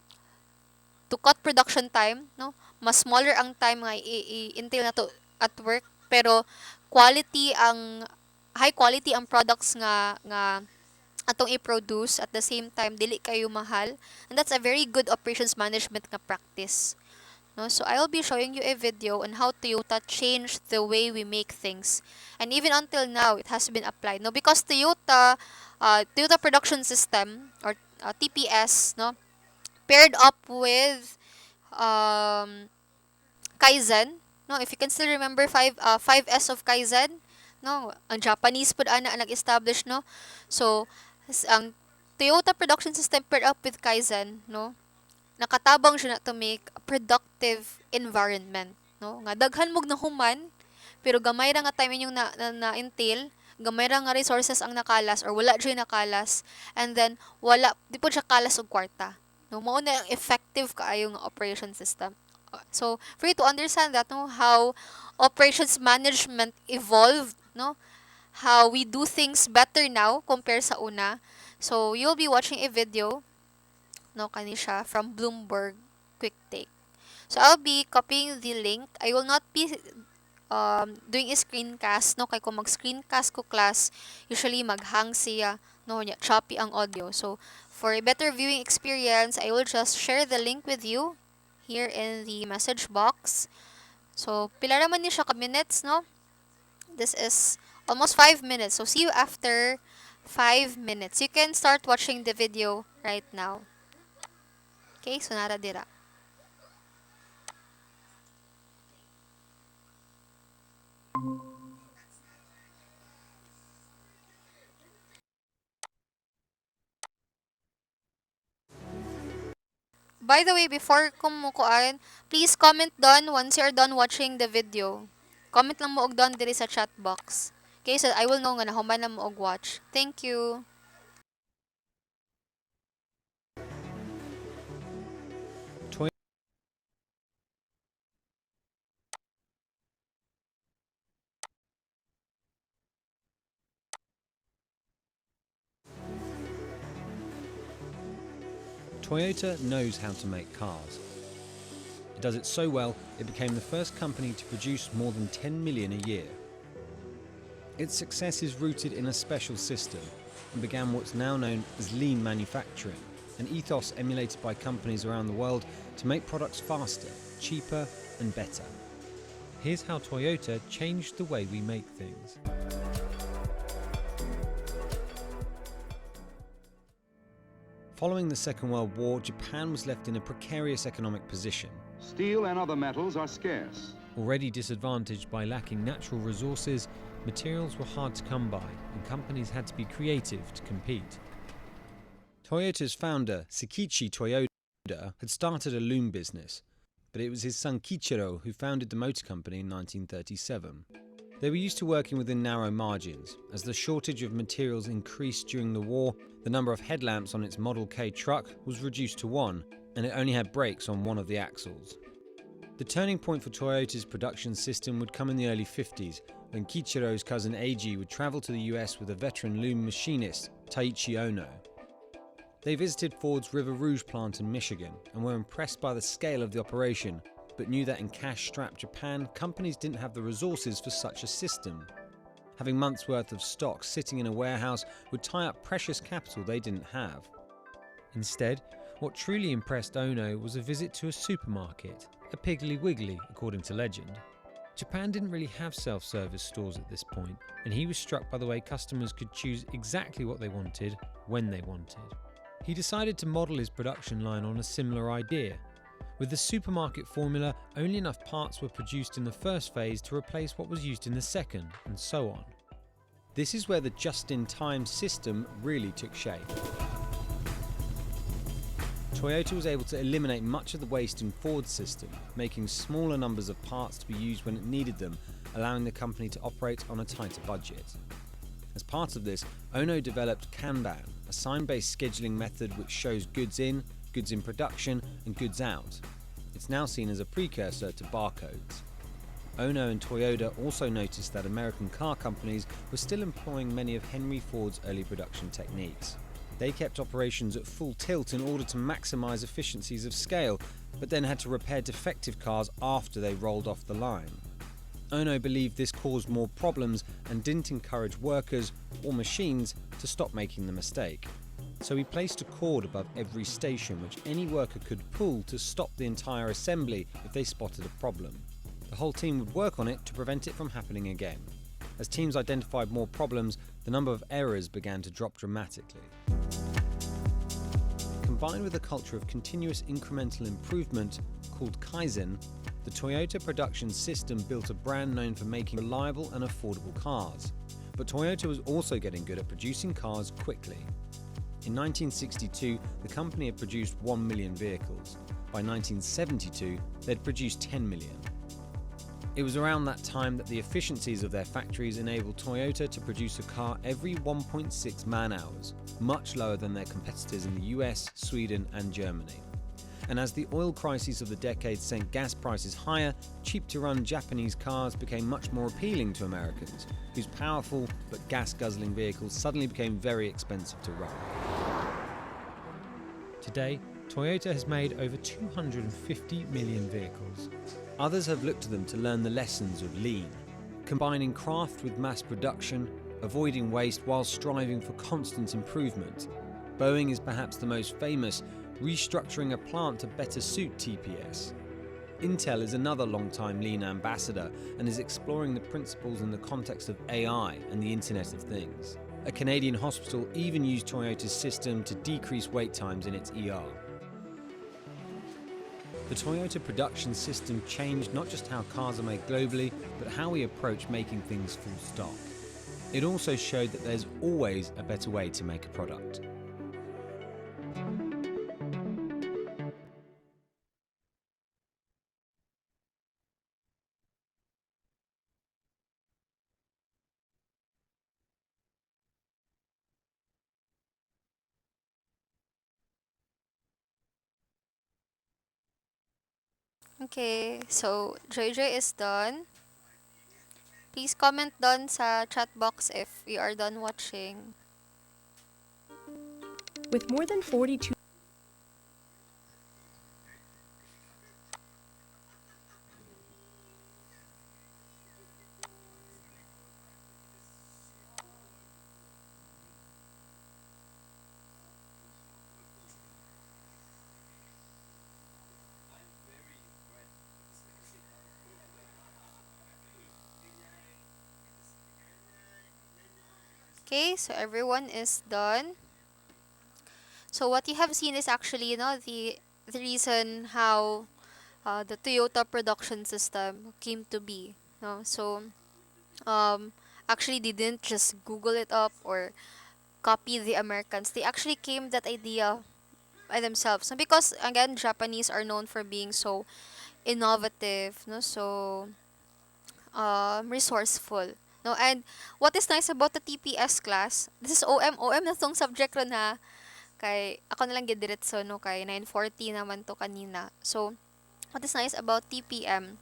to cut production time, no? Mas smaller ang time nga i-entail na to at work, pero quality ang high quality ang products nga atong i-produce at the same time dili kayo mahal. And that's a very good operations management nga practice. No? So I'll be showing you a video on how Toyota changed the way we make things. And even until now, it has been applied. No? Because Toyota Production System or TPS, no? Paired up with um, Kaizen, no? If you can still remember 5S of Kaizen, no? Ang Japanese pud ana ang nag-establish, no? So, ang Toyota production system paired up with Kaizen, no? Nakatabang siya na to make a productive environment, no? Nga daghan mog nahuman, pero gamay ra nga time yung na-entail, gamay ra nga resources ang nakalas or wala siya nakalas, and then wala di po siya kalas og kwarta. No, mao na ang effective kaayo nga operation system. So, for you to understand that, no, how operations management evolved, no, how we do things better now compared sa una. So, you'll be watching a video, no, kani siya from Bloomberg Quick Take. So, I'll be copying the link. I will not be doing a screencast, no, kay kung mag-screencast ko class, usually maghang siya, no, choppy ang audio. So, for a better viewing experience, I will just share the link with you here in the message box. So, pila naman ni siya ka minutes, no? This is almost 5 minutes. So, see you after 5 minutes. You can start watching the video right now. Okay, so nara dira. By the way, before kumukuan, please comment down once you're done watching the video. Comment lang mo og down diri sa chat box. Okay, so I will know nga nahuman na mo og watch. Thank you. Toyota knows how to make cars. It does it so well, it became the first company to produce more than 10 million a year. Its success is rooted in a special system and began what's now known as lean manufacturing, an ethos emulated by companies around the world to make products faster, cheaper and better. Here's how Toyota changed the way we make things. Following the Second World War, Japan was left in a precarious economic position. Steel and other metals are scarce. Already disadvantaged by lacking natural resources, Materials were hard to come by, and companies had to be creative to compete. Toyota's founder, Sekichi Toyoda, had started a loom business, but it was his son Kichiro who founded the motor company in 1937. They were used to working within narrow margins. As the shortage of materials increased during the war, the number of headlamps on its Model K truck was reduced to one, and it only had brakes on one of the axles. The turning point for Toyota's production system would come in the early 50s, when Kichiro's cousin Eiji would travel to the US with a veteran loom machinist, Taiichi Ono. They visited Ford's River Rouge plant in Michigan and were impressed by the scale of the operation, but knew that in cash-strapped Japan, companies didn't have the resources for such a system. Having months' worth of stock sitting in a warehouse would tie up precious capital they didn't have. Instead, what truly impressed Ono was a visit to a supermarket, a Piggly Wiggly according to legend. Japan didn't really have self-service stores at this point, and he was struck by the way customers could choose exactly what they wanted, when they wanted. He decided to model his production line on a similar idea. With the supermarket formula, only enough parts were produced in the first phase to replace what was used in the second, and so on. This is where the just-in-time system really took shape. Toyota was able to eliminate much of the waste in Ford's system, making smaller numbers of parts to be used when it needed them, allowing the company to operate on a tighter budget. As part of this, Ono developed Kanban, a sign-based scheduling method which shows goods in production, and goods out. It's now seen as a precursor to barcodes. Ono and Toyota also noticed that American car companies were still employing many of Henry Ford's early production techniques. They kept operations at full tilt in order to maximize efficiencies of scale, but then had to repair defective cars after they rolled off the line. Ono believed this caused more problems and didn't encourage workers or machines to stop making the mistake. So he placed a cord above every station which any worker could pull to stop the entire assembly if they spotted a problem. The whole team would work on it to prevent it from happening again. As teams identified more problems, the number of errors began to drop dramatically. Combined with a culture of continuous incremental improvement called Kaizen, the Toyota production system built a brand known for making reliable and affordable cars. But Toyota was also getting good at producing cars quickly. In 1962, the company had produced 1 million vehicles. By 1972, they'd produced 10 million. It was around that time that the efficiencies of their factories enabled Toyota to produce a car every 1.6 man-hours, much lower than their competitors in the US, Sweden, and Germany. And as the oil crises of the decade sent gas prices higher, cheap-to-run Japanese cars became much more appealing to Americans, whose powerful but gas-guzzling vehicles suddenly became very expensive to run. Today, Toyota has made over 250 million vehicles. Others have looked to them to learn the lessons of lean, combining craft with mass production, avoiding waste while striving for constant improvement. Boeing is perhaps the most famous, restructuring a plant to better suit TPS. Intel is another long-time lean ambassador and is exploring the principles in the context of AI and the Internet of Things. A Canadian hospital even used Toyota's system to decrease wait times in its ER. The Toyota production system changed not just how cars are made globally, but how we approach making things full stop. It also showed that there's always a better way to make a product. Okay, so JJ is done. Please comment down sa chat box if you are done watching. With more than 42. Okay, so everyone is done. So what you have seen is actually, the reason how the Toyota production system came to be. No? So um, Actually, they didn't just Google it up or copy the Americans. They actually came that idea by themselves. No, because again, Japanese are known for being so innovative, no, so resourceful. No, and what is nice about the TPS class, this is OM na tong subject ron ha. Kay ako na lang gidiretso no kay 940 naman to kanina. So, what is nice about TPM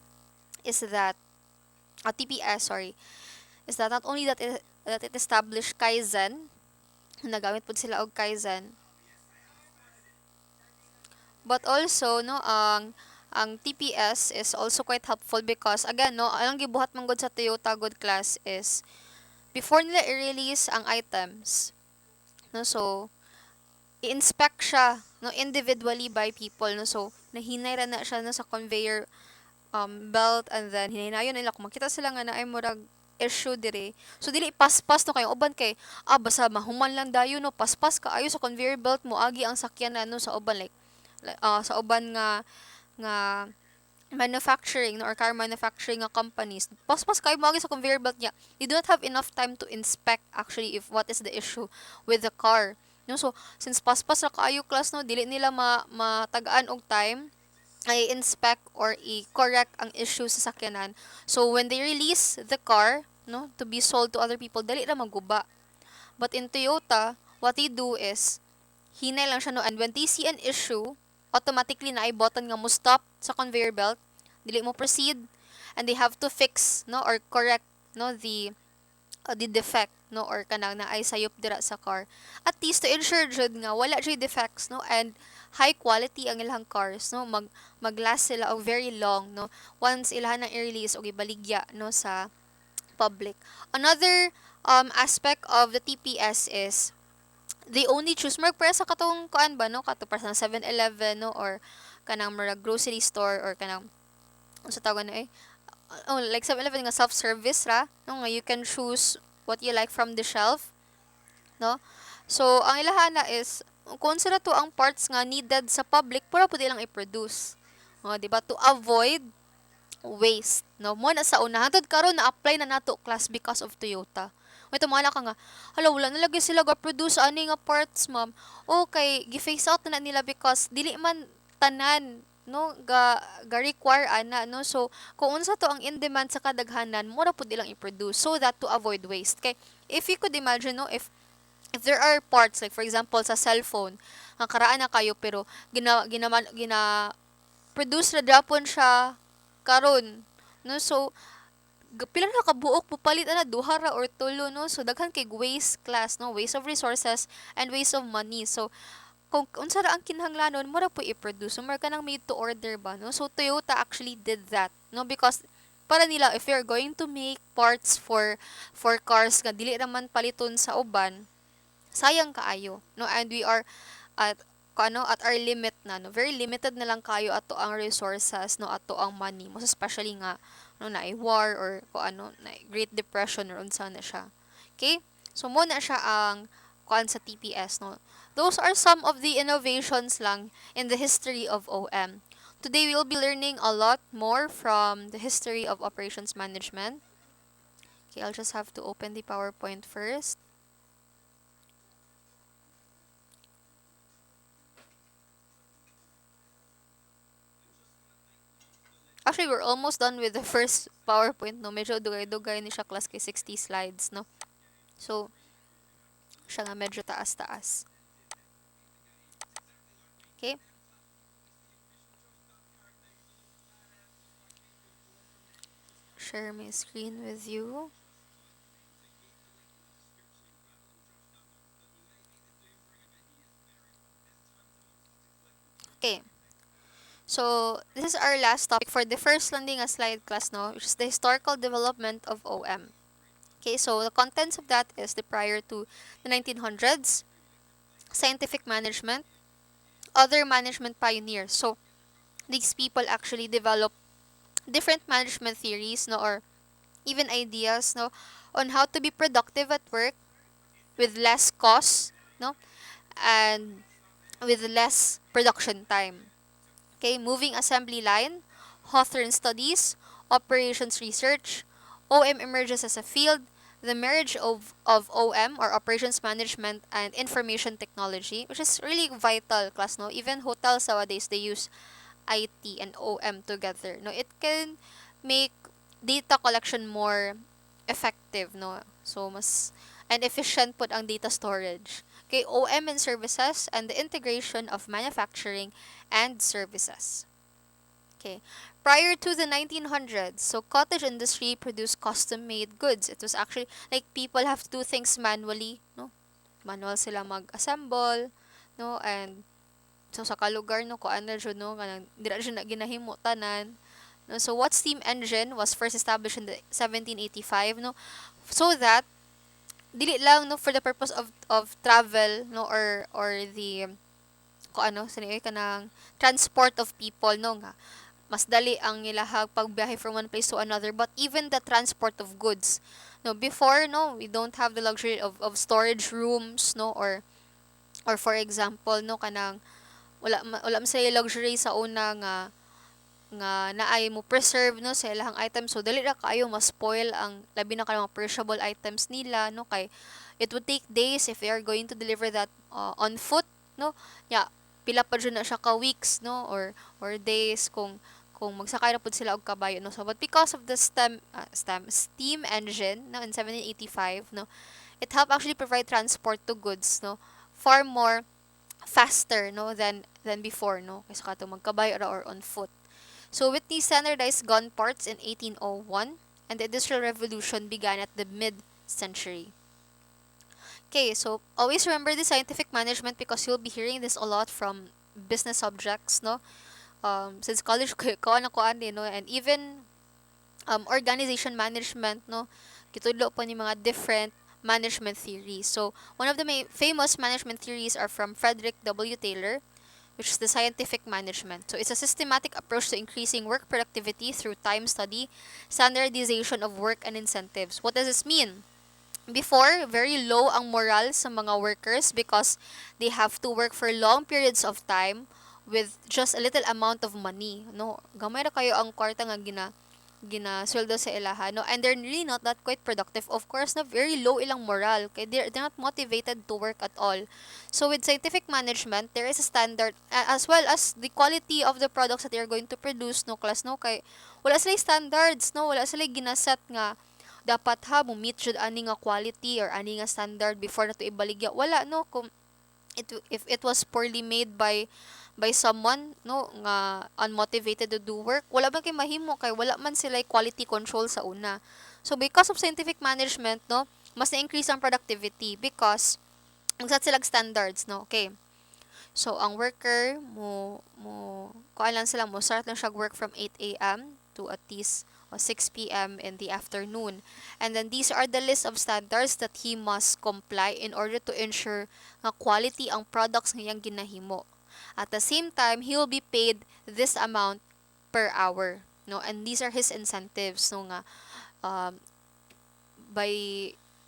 is that TPS, sorry, is that not only that it established Kaizen, nagamit po sila og Kaizen, but also no ang TPS is also quite helpful because again no ang gibuhat man gud sa Toyota good class is before nila i-release ang items no, so i-inspect siya no individually by people no, so nahinay ra na siya no sa conveyor belt, and then hinahinayon nila kung makita sila nga na ay murag issue dire, so dili paspas no kayo uban kay basta mahuman lang dayo no paspas ka ayo sa conveyor belt mo agi ang sakyan no sa uban like sa uban nga manufacturing no, or car manufacturing nga companies paspas kayo mo agi sa conveyor belt niya, you do not have enough time to inspect actually if what is the issue with the car no, so since paspas ra kaayo class no dili nila matagaan og time ay inspect or i-correct ang issue sa sakyanan. So when they release the car no to be sold to other people dali ra maguba, but in Toyota what they do is hinay lang siya no, and when they see an issue automatically na ay button nga mo stop sa conveyor belt, dili mo proceed, and they have to fix no or correct no the defect no or kanang na ay sayop dira sa car, at least to ensure jud nga wala jud defects no, and high quality ang ilang cars no, maglast sila og very long no once ilahan na i-release og ibaligya no sa public. Another aspect of the TPS is they only choose mark para sa katong kuan ba no kato para sa 7-Eleven no or kanang mga grocery store or kanang sa tawag na like 7-Eleven nga self-service ra no, nga you can choose what you like from the shelf no. So ang ilahana is kung sila to ang parts nga needed sa public pura pud ilang i-produce, di ba, to avoid waste no, mo na sa una hantod karon na apply na nato class because of Toyota. May tumala ka nga, hala wala na lagi sila ga produce ani nga parts ma'am, okay gi-phase out na nila because dili man tanan no ga require ana no, so kung unsa to ang in demand sa kadaghanan mura pud ilang i-produce so that to avoid waste. Kay if you could imagine no, if there are parts like for example sa cellphone nga karaan na kayo pero gina produce na dapon siya karon no, so pila na kabuok pupalit na duha ra or tulo no, so daghan kay waste class no, waste of resources and waste of money. So kung unsa ra ang kinahanglanon mura po i-produce, so ka nang made to order ba no, so Toyota actually did that no, because para nila if you're going to make parts for cars nga dili naman paliton sa uban sayang kaayo no, and we are at at our limit na no, very limited na lang kayo ato ang resources no, ato ang money, most especially nga no na war or na Great Depression or unsa na siya. Okay, so mo na siya ang sa TPS no. Those are some of the innovations lang in the history of OM. Today we will be learning a lot more from the history of operations management. Okay, I'll just have to open the PowerPoint first. Actually, we're almost done with the first PowerPoint, no? Medyo dugay-dugay ni siya class kay 60 slides, no? So, siya nga medyo taas-taas. Okay? Share my screen with you. Okay. So, this is our last topic for the first landing a slide class, no? Which is the historical development of OM. Okay, so the contents of that is the prior to the 1900s, scientific management, other management pioneers. So, these people actually develop different management theories, no, or even ideas, no, on how to be productive at work with less cost, no, and with less production time. Okay, moving assembly line, Hawthorne studies, operations research, OM emerges as a field, the marriage of OM, or operations management, and information technology, which is really vital, class, no? Even hotels nowadays, they use IT and OM together, no? It can make data collection more effective, no? So mas and efficient put ang data storage. Okay, OM and services, and the integration of manufacturing and services. Okay. Prior to the 1900s, so cottage industry produced custom-made goods. It was actually like people have to do things manually, no? Manual sila mag-assemble, no? And so sa kalugar, no, ko ano jud, no, kanang dira jud na ginahimo tanan. No? So what steam engine was first established in the 1785, no? So that dili lang, no, for the purpose of travel, no, or the ko ano sini kanang transport of people, no, nga mas dali ang ilahag pagbiyahe from one place to another, but even the transport of goods, no, before, no, we don't have the luxury of storage rooms, no, or for example, no, kanang wala man sila luxury sa una nga naay mo preserve, no, sa ilahang items, so dali ra kayo mas spoil ang labi na kanang mga perishable items nila, no, kay it would take days if they are going to deliver that on foot, no, ya pila pa dyan na siya ka weeks, no, or days kung magsakay na pud sila og kabayo, no. So but because of the steam engine, no, in 1785, no, it helped actually provide transport to goods, no, far more faster, no, than before, no, kaysa kato magkabayo ra or on foot. So with these standardized gun parts in 1801, and the Industrial Revolution began at the mid-century. Okay, so always remember the scientific management because you'll be hearing this a lot from business subjects, no? Since college ko ano ko ani, no, and even organization management, no, kitudlo po ni mga different management theories. So one of the famous management theories are from Frederick W. Taylor, which is the scientific management. So it's a systematic approach to increasing work productivity through time study, standardization of work, and incentives. What does this mean? Before, very low ang moral sa mga workers because they have to work for long periods of time with just a little amount of money, no? Gamay ra kayo ang kwarta nga ginasweldo sa ilaha, no, and they're really not that quite productive, of course, na very low ilang moral kay they're not motivated to work at all. So with scientific management, there is a standard, as well as the quality of the products that they're going to produce, no, class, no, kay wala sila standards, no, wala sila ginaset nga dapat ha mo meet jud ani nga quality or ani nga standard before nato ibaligya, wala, no. Kung if it was poorly made by someone, no, nga unmotivated to do work, wala man kay mahimo kay wala man sila quality control sa una. So because of scientific management, no, mas na-increase ang productivity because magset sila standards, no. Okay, so ang worker mo kuan lang sila, mo start lang siya work from 8 a.m. to at least 6 p.m. in the afternoon. And then these are the list of standards that he must comply in order to ensure nga quality ang products nga iyang ginahimo. At the same time, he will be paid this amount per hour, no? And these are his incentives, no, nga um, by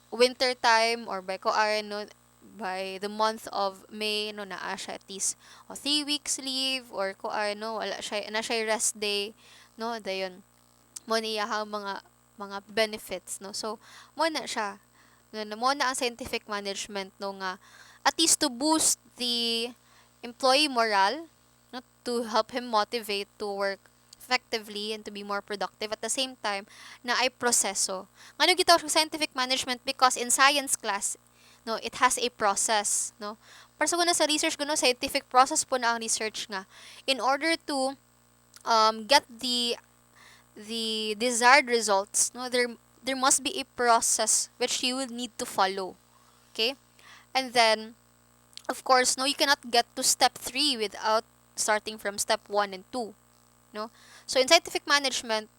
winter time or by kuan, no, by the month of May, no, naa siya at least 3 weeks leave or kuan, no, wala siya na siya rest day, no, dayon mo niya mga benefits, no. So mo na siya, no, mo na ang scientific management, no, nga at least to boost the employee morale, no, to help him motivate to work effectively and to be more productive. At the same time, na ay proseso. Ngano gitawag sa scientific management because in science class, no, it has a process, no. Para sa kuna sa research kuno, scientific process po na ang research nga. In order to get the desired results, no, there must be a process which you will need to follow. Okay? And then of course, no, you cannot get to step 3 without starting from step 1 and 2, no. So in scientific management,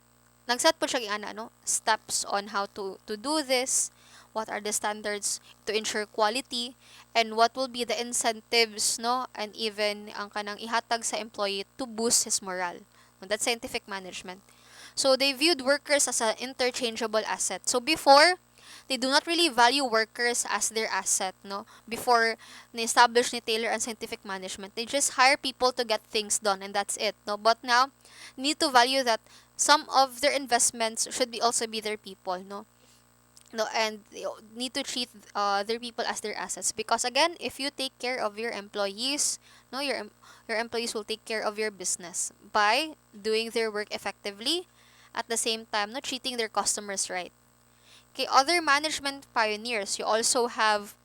nagset po siya ana, no, steps on how to do this, what are the standards to ensure quality, and what will be the incentives, no, and even ang kanang ihatag sa employee to boost his morale. No, that's scientific management. So they viewed workers as an interchangeable asset. So before, they do not really value workers as their asset, no. Before na-establish ni Taylor ang scientific management, they just hire people to get things done and that's it, no. But now, need to value that some of their investments should be also be their people, no. no, and you need to treat other people as their assets, because again, if you take care of your employees, no, your employees will take care of your business by doing their work effectively, at the same time not treating their customers right. Okay, other management pioneers, you also have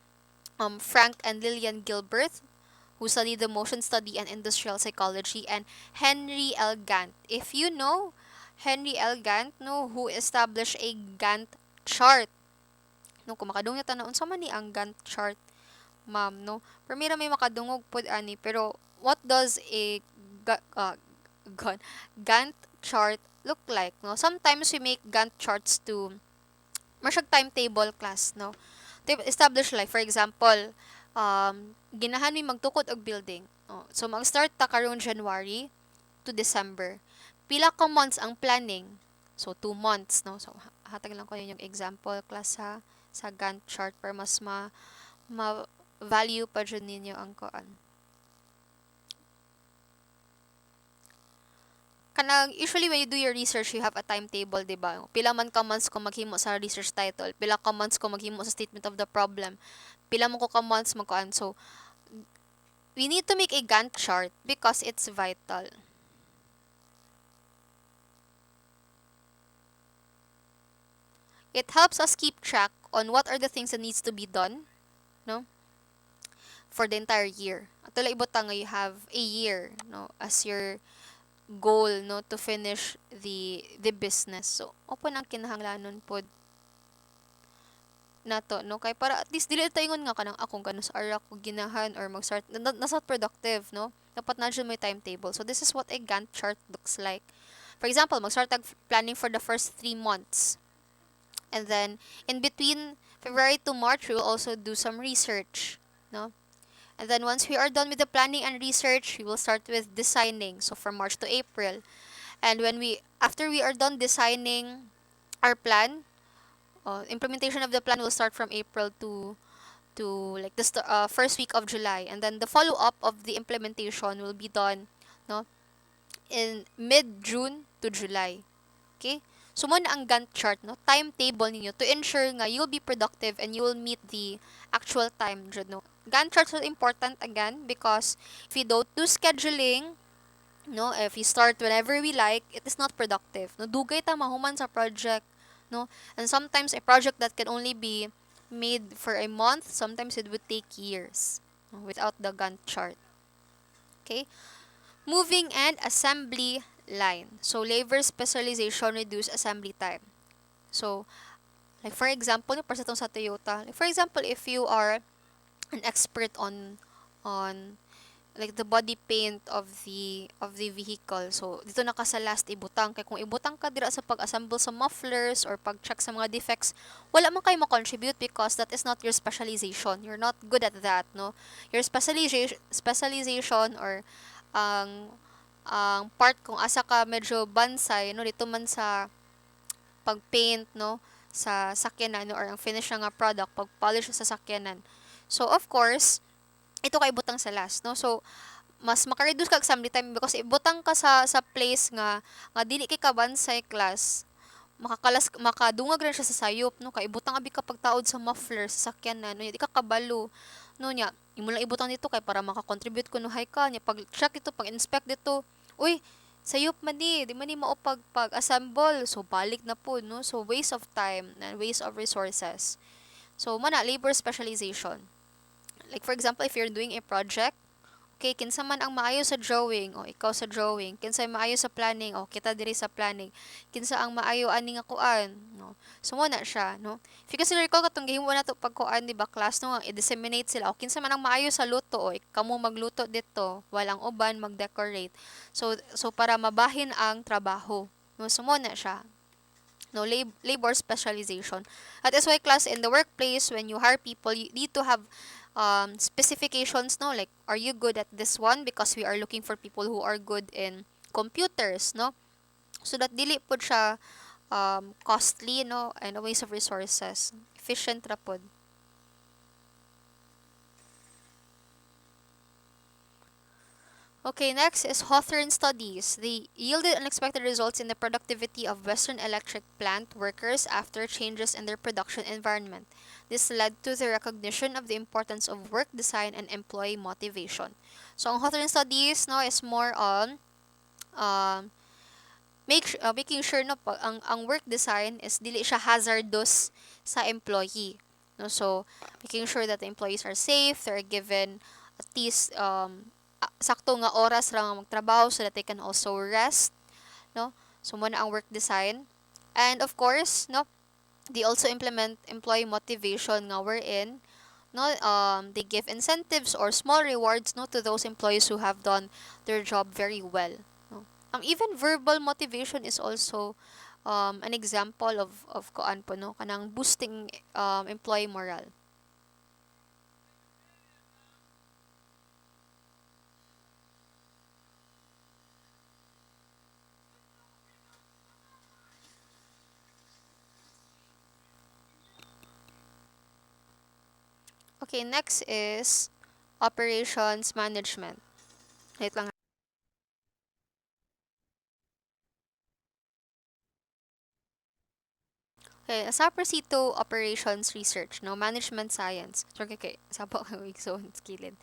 Frank and Lillian Gilbert, who studied the motion study and industrial psychology, and Henry L. Gantt. If you know Henry L. Gantt, no, who established a Gantt chart, no, kung makadungog na unsa man ni ang Gantt chart, ma'am, no. Primero may makadungog pod ani, pero what does a ga, gon- Gantt chart look like, no? Sometimes we make Gantt charts to masyag timetable class, no. Establish like for example, ginahan mi magtukod og building. Oh, so mag-start ta karon January to December. Pila ka months ang planning? So 2 months, no. So hatag lang ko yung example class sa Gantt chart para mas ma value pa dyan ninyo ang kuan. Kanang usually when you do your research, you have a timetable, di ba? Pila man ka months ko maghimo sa research title, pila ka months ko maghimo sa statement of the problem, pila mo ko ka months magkuan. So we need to make a Gantt chart because it's vital. It helps us keep track on what are the things that needs to be done, no, for the entire year. Ato lang ibutang nga you have a year, no, as your goal, no, to finish the business. So opo ang kinahanglanon pod nato, no, kay para at least dili ta ingon nga kanang akong ganun sa ara ko ginahan or mag-start nasa productive, no, dapat na dyan may timetable. So this is what a Gantt chart looks like. For example, mag-start tag planning for the first 3 months, and then in between February to March we will also do some research, no, and then once we are done with the planning and research, we will start with designing, so from March to April. And when we after we are done designing our plan, implementation of the plan will start from April to like the first week of July, and then the follow up of the implementation will be done, no, in mid June to July. Okay, so mo na ang Gantt chart, no, timetable ninyo to ensure nga you'll be productive and you will meet the actual time jud, no. Gantt charts are important again because if you don't do scheduling, no, if you start whenever we like, it is not productive, no. Dugay ta mahuman sa project, no, and sometimes a project that can only be made for a month, sometimes it would take years, no, without the Gantt chart. Okay, moving and assembly line. So labor specialization reduce assembly time. So like for example, no, para sa tong sa Toyota, like for example, if you are an expert on like the body paint of the vehicle. So dito na ka sa last ibutang, kay kung ibutang ka dira sa pag-assemble sa mufflers or pag-check sa mga defects, wala man kayo mo-contribute because that is not your specialization. You're not good at that, no. Your specialization or ang ang part kung asa ka medyo bansay, no, dito man sa pag-paint, no, sa sakyanan, no, or ang finish nga product pag-polish sa sakyanan. So of course, ito kay butang sa last, no. So mas maka-reduce ka assembly time because ibutang ka sa place nga dili kay kabansay class, makadungag rin siya sa sayop, no, kay ibutang abi ka pagtaod sa muffler sa sakyanan, no, di ka kabalo, no, nya imo lang ibutang dito kay para maka-contribute kuno hay ka nya pag check dito, pag inspect dito, uy, sayop man di man ni mao pag-assemble, so balik na po, no. So waste of time and waste of resources. So mana labor specialization, like for example, if you're doing a project, okay, kinsa man ang maayo sa drawing, o ikaw sa drawing, kinsa ang maayo sa planning, o kita diri sa planning, kinsa ang maayo ani nga kuan, no. So mo na siya, no. If you consider ko katong gihimo na to pagkuan, di ba, class, no, i-disseminate sila, o kinsa man ang maayo sa luto, o kamo magluto dito, walang uban mag-decorate. So para mabahin ang trabaho, no. So mo na siya, no, labor specialization. That is why class in the workplace, when you hire people, you need to have specifications, no, like are you good at this one, because we are looking for people who are good in computers, no, so that dili pud siya costly, no, and a waste of resources, efficient ra pud. Okay, next is Hawthorne studies. They yielded unexpected results in the productivity of Western Electric plant workers after changes in their production environment. This led to the recognition of the importance of work design and employee motivation. So, ang Hawthorne studies no is more on um, making sure no ang work design is dili siya hazardous sa employee. No, so making sure that the employees are safe, they're given at least sakto nga oras ra nga magtrabaho so that they can also rest, no? So mo na ang work design. And of course, no, they also implement employee motivation nga wherein no they give incentives or small rewards no to those employees who have done their job very well, no. Even verbal motivation is also an example of kuan po no kanang boosting employee morale. Okay, next is operations management. Wait lang. Okay, as I proceed to operations research, no, management science. Okay, sabo ko so skilled.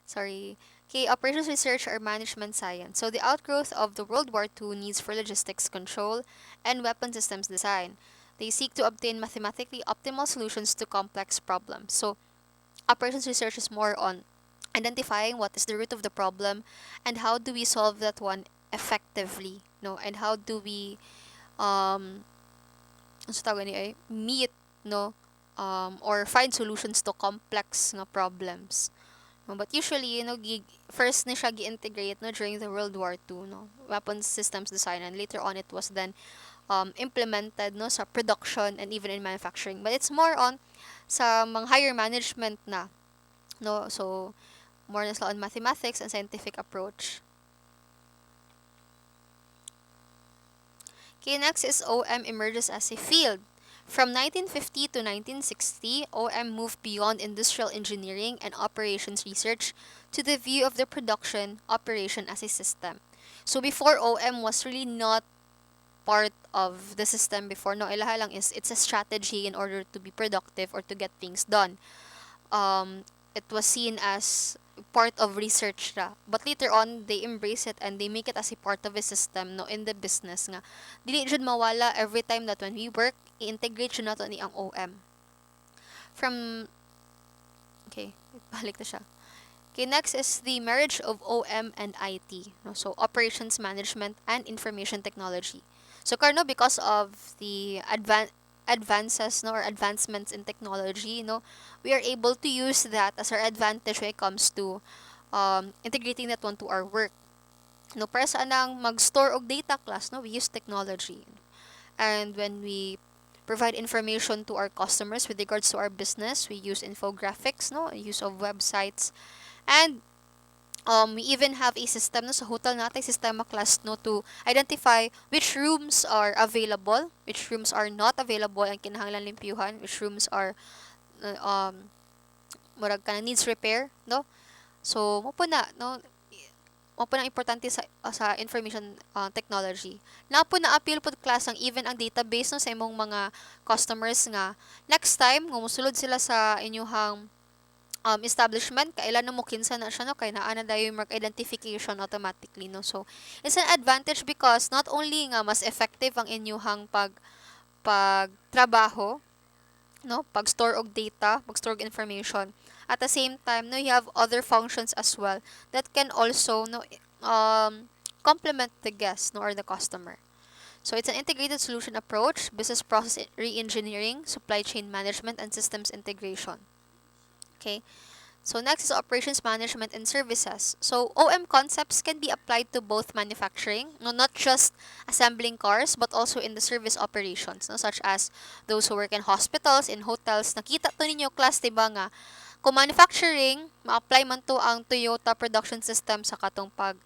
Sorry. Okay, operations research or management science. So the outgrowth of the World War II needs for logistics control and weapon systems design. They seek to obtain mathematically optimal solutions to complex problems. So operations research is more on identifying what is the root of the problem and how do we solve that one effectively, no, and how do we um ano sa tawag ni ay meet no or find solutions to complex nga problems. No, but usually, first ni siya gi-integrate no during the World War II, no, weapons systems design, and later on it was then implemented no sa production and even in manufacturing. But it's more on sa mga higher management na, no, so more na sila on mathematics and scientific approach. Okay, next is OM emerges as a field. From 1950 to 1960, OM moved beyond industrial engineering and operations research to the view of the production operation as a system. So before, OM was really not part of the system before. No, ilaha lang is it's a strategy in order to be productive or to get things done. It was seen as part of research ra. But later on, they embrace it and they make it as a part of a system no in the business nga. Dili jud mawala every time that when we work, i-integrate jud nato ni ang OM. From okay, balik na siya. Okay, next is the marriage of OM and IT. No? So operations management and information technology. So Carno, because of the advances no or advancements in technology, no, we are able to use that as our advantage when it comes to integrating that one to our work. No, para sa anang mag-store og data class, no, we use technology. And when we provide information to our customers with regards to our business, we use infographics, no, use of websites, and we even have a system no, sa hotel natin, sistema class no, to identify which rooms are available, which rooms are not available ang kinahanglan limpyuhan, which rooms are uh, um murag ka needs repair, no. So mo po na no, mo po na importante sa information technology. Na po na appeal po class ang even ang database no sa imong mga customers nga next time gumusulod sila sa inyong establishment kailan mo kinsa na siya no kay naa na dayon mark identification automatically, no. So it's an advantage because not only nga mas effective ang inyong pagtrabaho no pag-store og data, pag-store og information, at the same time no you have other functions as well that can also no complement the guest no or the customer. So it's an integrated solution approach, business process re-engineering, supply chain management, and systems integration. Okay. So next is operations management and services. So OM concepts can be applied to both manufacturing, no, not just assembling cars, but also in the service operations, no, such as those who work in hospitals, in hotels. Nakita to ninyo class, diba nga, kung manufacturing, ma-apply man to ang Toyota production system sa katong pag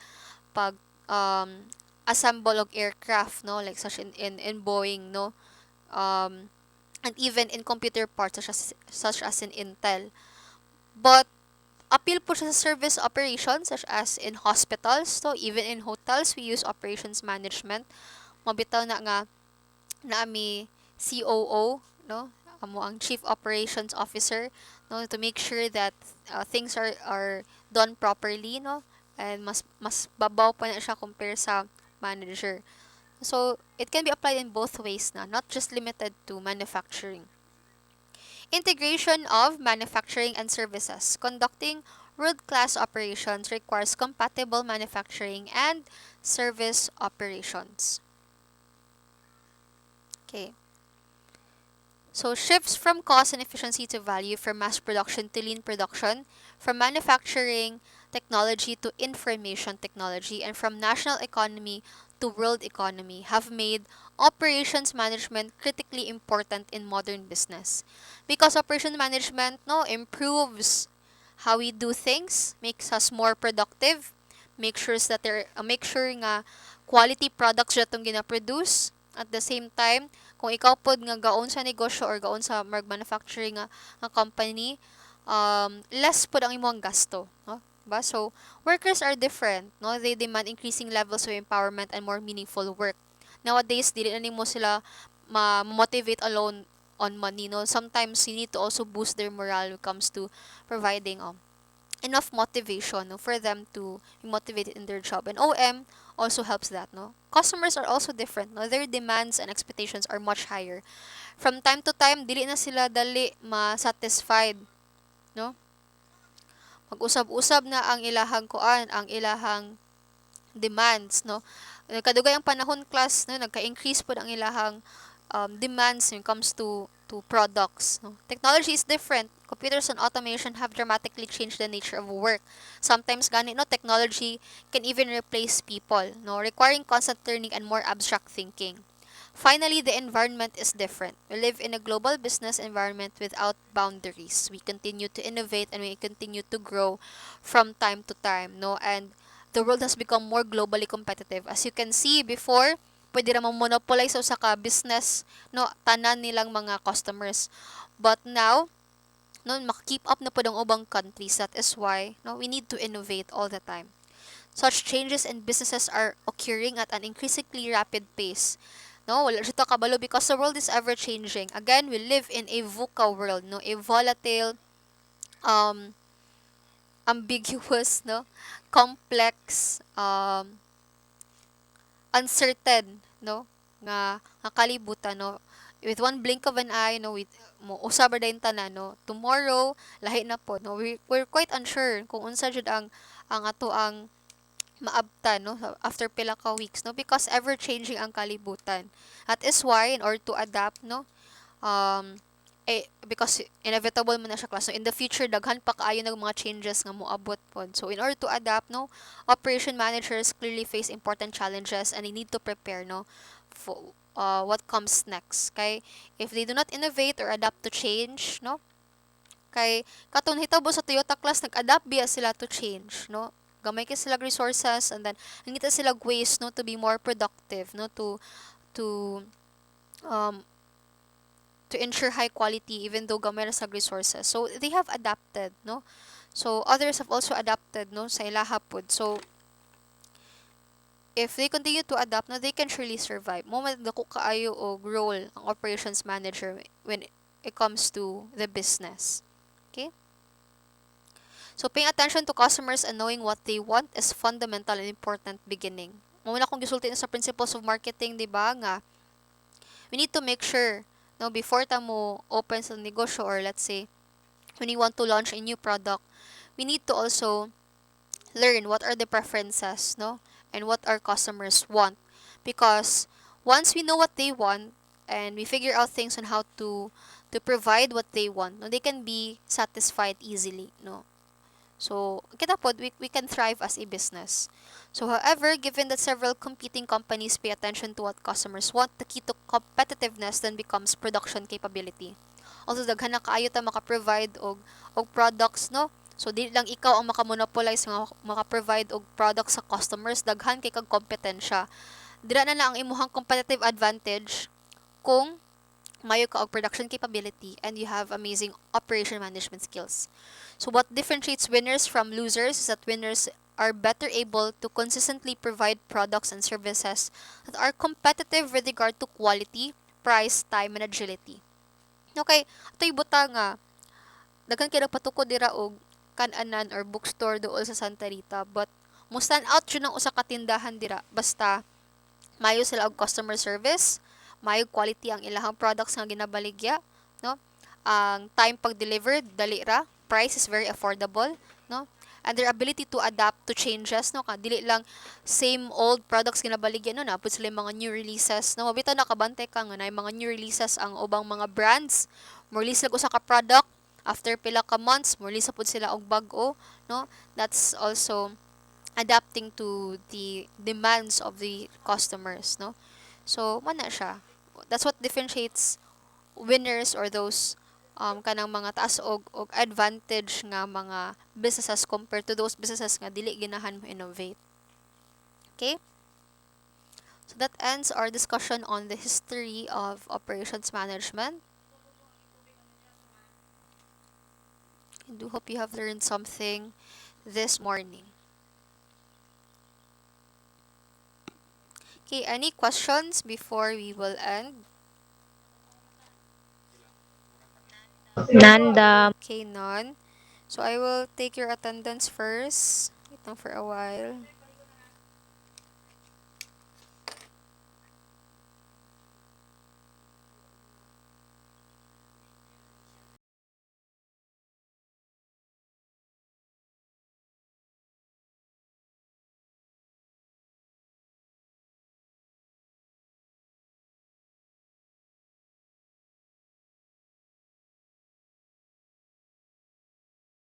um, assemble of aircraft, no, like such in Boeing, no, um, and even in computer parts such as in Intel. But appeal po siya sa service operations such as in hospitals, so even in hotels we use operations management. Mabitaw na nga naami COO, no, amo ang Chief Operations Officer, no, to make sure that things are done properly, no, and mas babaw pa na siya compare sa manager. So it can be applied in both ways na, not just limited to manufacturing. Integration of manufacturing and services. Conducting world-class operations requires compatible manufacturing and service operations. Okay. So shifts from cost and efficiency to value, from mass production to lean production, from manufacturing technology to information technology, and from national economy to world economy have made operations management critically important in modern business. Because operations management no improves how we do things, makes us more productive, make sure nga quality products jatong gina-produce. At the same time, kung ikaw pod nga gaon sa negosyo or gaon sa manufacturing nga company, less pod ang imong gasto, no? Ba? So, workers are different, no? They demand increasing levels of empowerment and more meaningful work. Nowadays, dili na nimo sila motivate alone on money, no? Sometimes you need to also boost their morale when it comes to providing enough motivation, no, for them to be motivated in their job. And OM also helps that, no. Customers are also different, no. Their demands and expectations are much higher. From time to time, dili na sila dali ma-satisfied, no. Mag-usab-usab na ang ilahang kuan, ang ilahang demands, no. Kadugay ang panahon class, no, nagka-increase po ang ilahang demands when it comes to products, no? Technology is different. Computers and automation have dramatically changed the nature of work. Sometimes gani no technology can even replace people, no, requiring constant learning and more abstract thinking. Finally, the environment is different. We live in a global business environment without boundaries. We continue to innovate and we continue to grow from time to time, no? And the world has become more globally competitive. As you can see before, pwede ra monopolize sa usa ka business, no, tanan nilang mga customers. But now, no, maka-keep up na po ang ubang countries. That is why, no, we need to innovate all the time. Such changes in businesses are occurring at an increasingly rapid pace. No, wala siya kabalo because the world is ever changing. Again, we live in a VUCA world, no, a volatile, um, ambiguous, no, complex, uncertain, no, nga kalibutan, no. With one blink of an eye, no, with mo usa ba dayon tanan, no, tomorrow lahi na po, no. We're quite unsure kung unsa jud ang ato ang maabtan, no, after pila ka weeks, no, because ever changing ang kalibutan. That is why in order to adapt, no, because inevitable man na siya class, no, in the future daghan pa kaayo ng mga changes nga moabot pod. So in order to adapt, no, operation managers clearly face important challenges and they need to prepare, no, for what comes next. Kay if they do not innovate or adapt to change, no, kay katon hitabo sa Toyota class nag-adapt biya sila to change, no. Gamay kay sila resources and then nangita sila ways, no, to be more productive, no, to um to ensure high quality even though gamay ra sa resources. So they have adapted, no. So others have also adapted, no, sa ilaha pod. So if they continue to adapt, no, they can surely survive. Moment dako kaayo og role ang operations manager when it comes to the business. Okay? So paying attention to customers and knowing what they want is fundamental and important beginning. Muna kong gisulti na sa principles of marketing, di ba, nga we need to make sure, no, before ta mo open sa negosyo or let's say when you want to launch a new product, we need to also learn what are the preferences, no, and what our customers want. Because once we know what they want and we figure out things on how to provide what they want, no, they can be satisfied easily, no. So, kita pod, we can thrive as a business. So, however, given that several competing companies pay attention to what customers want, the key to competitiveness then becomes production capability. Although daghan na kaayo ta maka-provide og products, no. So dili lang ikaw ang maka-monopolize nga maka-provide og products sa customers, daghan kay kag kompetensya. Dira na lang ang imuhang competitive advantage kung mayo ka og production capability, and you have amazing operation management skills. So what differentiates winners from losers is that winners are better able to consistently provide products and services that are competitive with regard to quality, price, time, and agility. Okay, ito'y buta nga, daghan kay nagpatukod dira og kan-anan or bookstore dool sa Santa Rita, but mo stand out yun ang usa ka tindahan dira basta mayo sila og customer service, mayo quality ang ilahang products nga ginabaligya, no? Ang time pag delivered dali ra, price is very affordable, no? And their ability to adapt to changes, no? Dili lang same old products ginabaligya, no? Napod sila yung mga new releases, no? Mabitaw nakabante ka nga na yung mga new releases ang ubang mga brands, mo release lang usa ka product, after pila ka months, mo release pod sila og bag-o, no? That's also adapting to the demands of the customers, no? So mana siya, that's what differentiates winners or those kanang mga taas og advantage nga mga businesses compared to those businesses nga dili ginahan mo innovate. Okay, so that ends our discussion on the history of operations management. I do hope you have learned something this morning. Okay, any questions before we will end? Nanda. Okay, none. So I will take your attendance first. Wait lang for a while.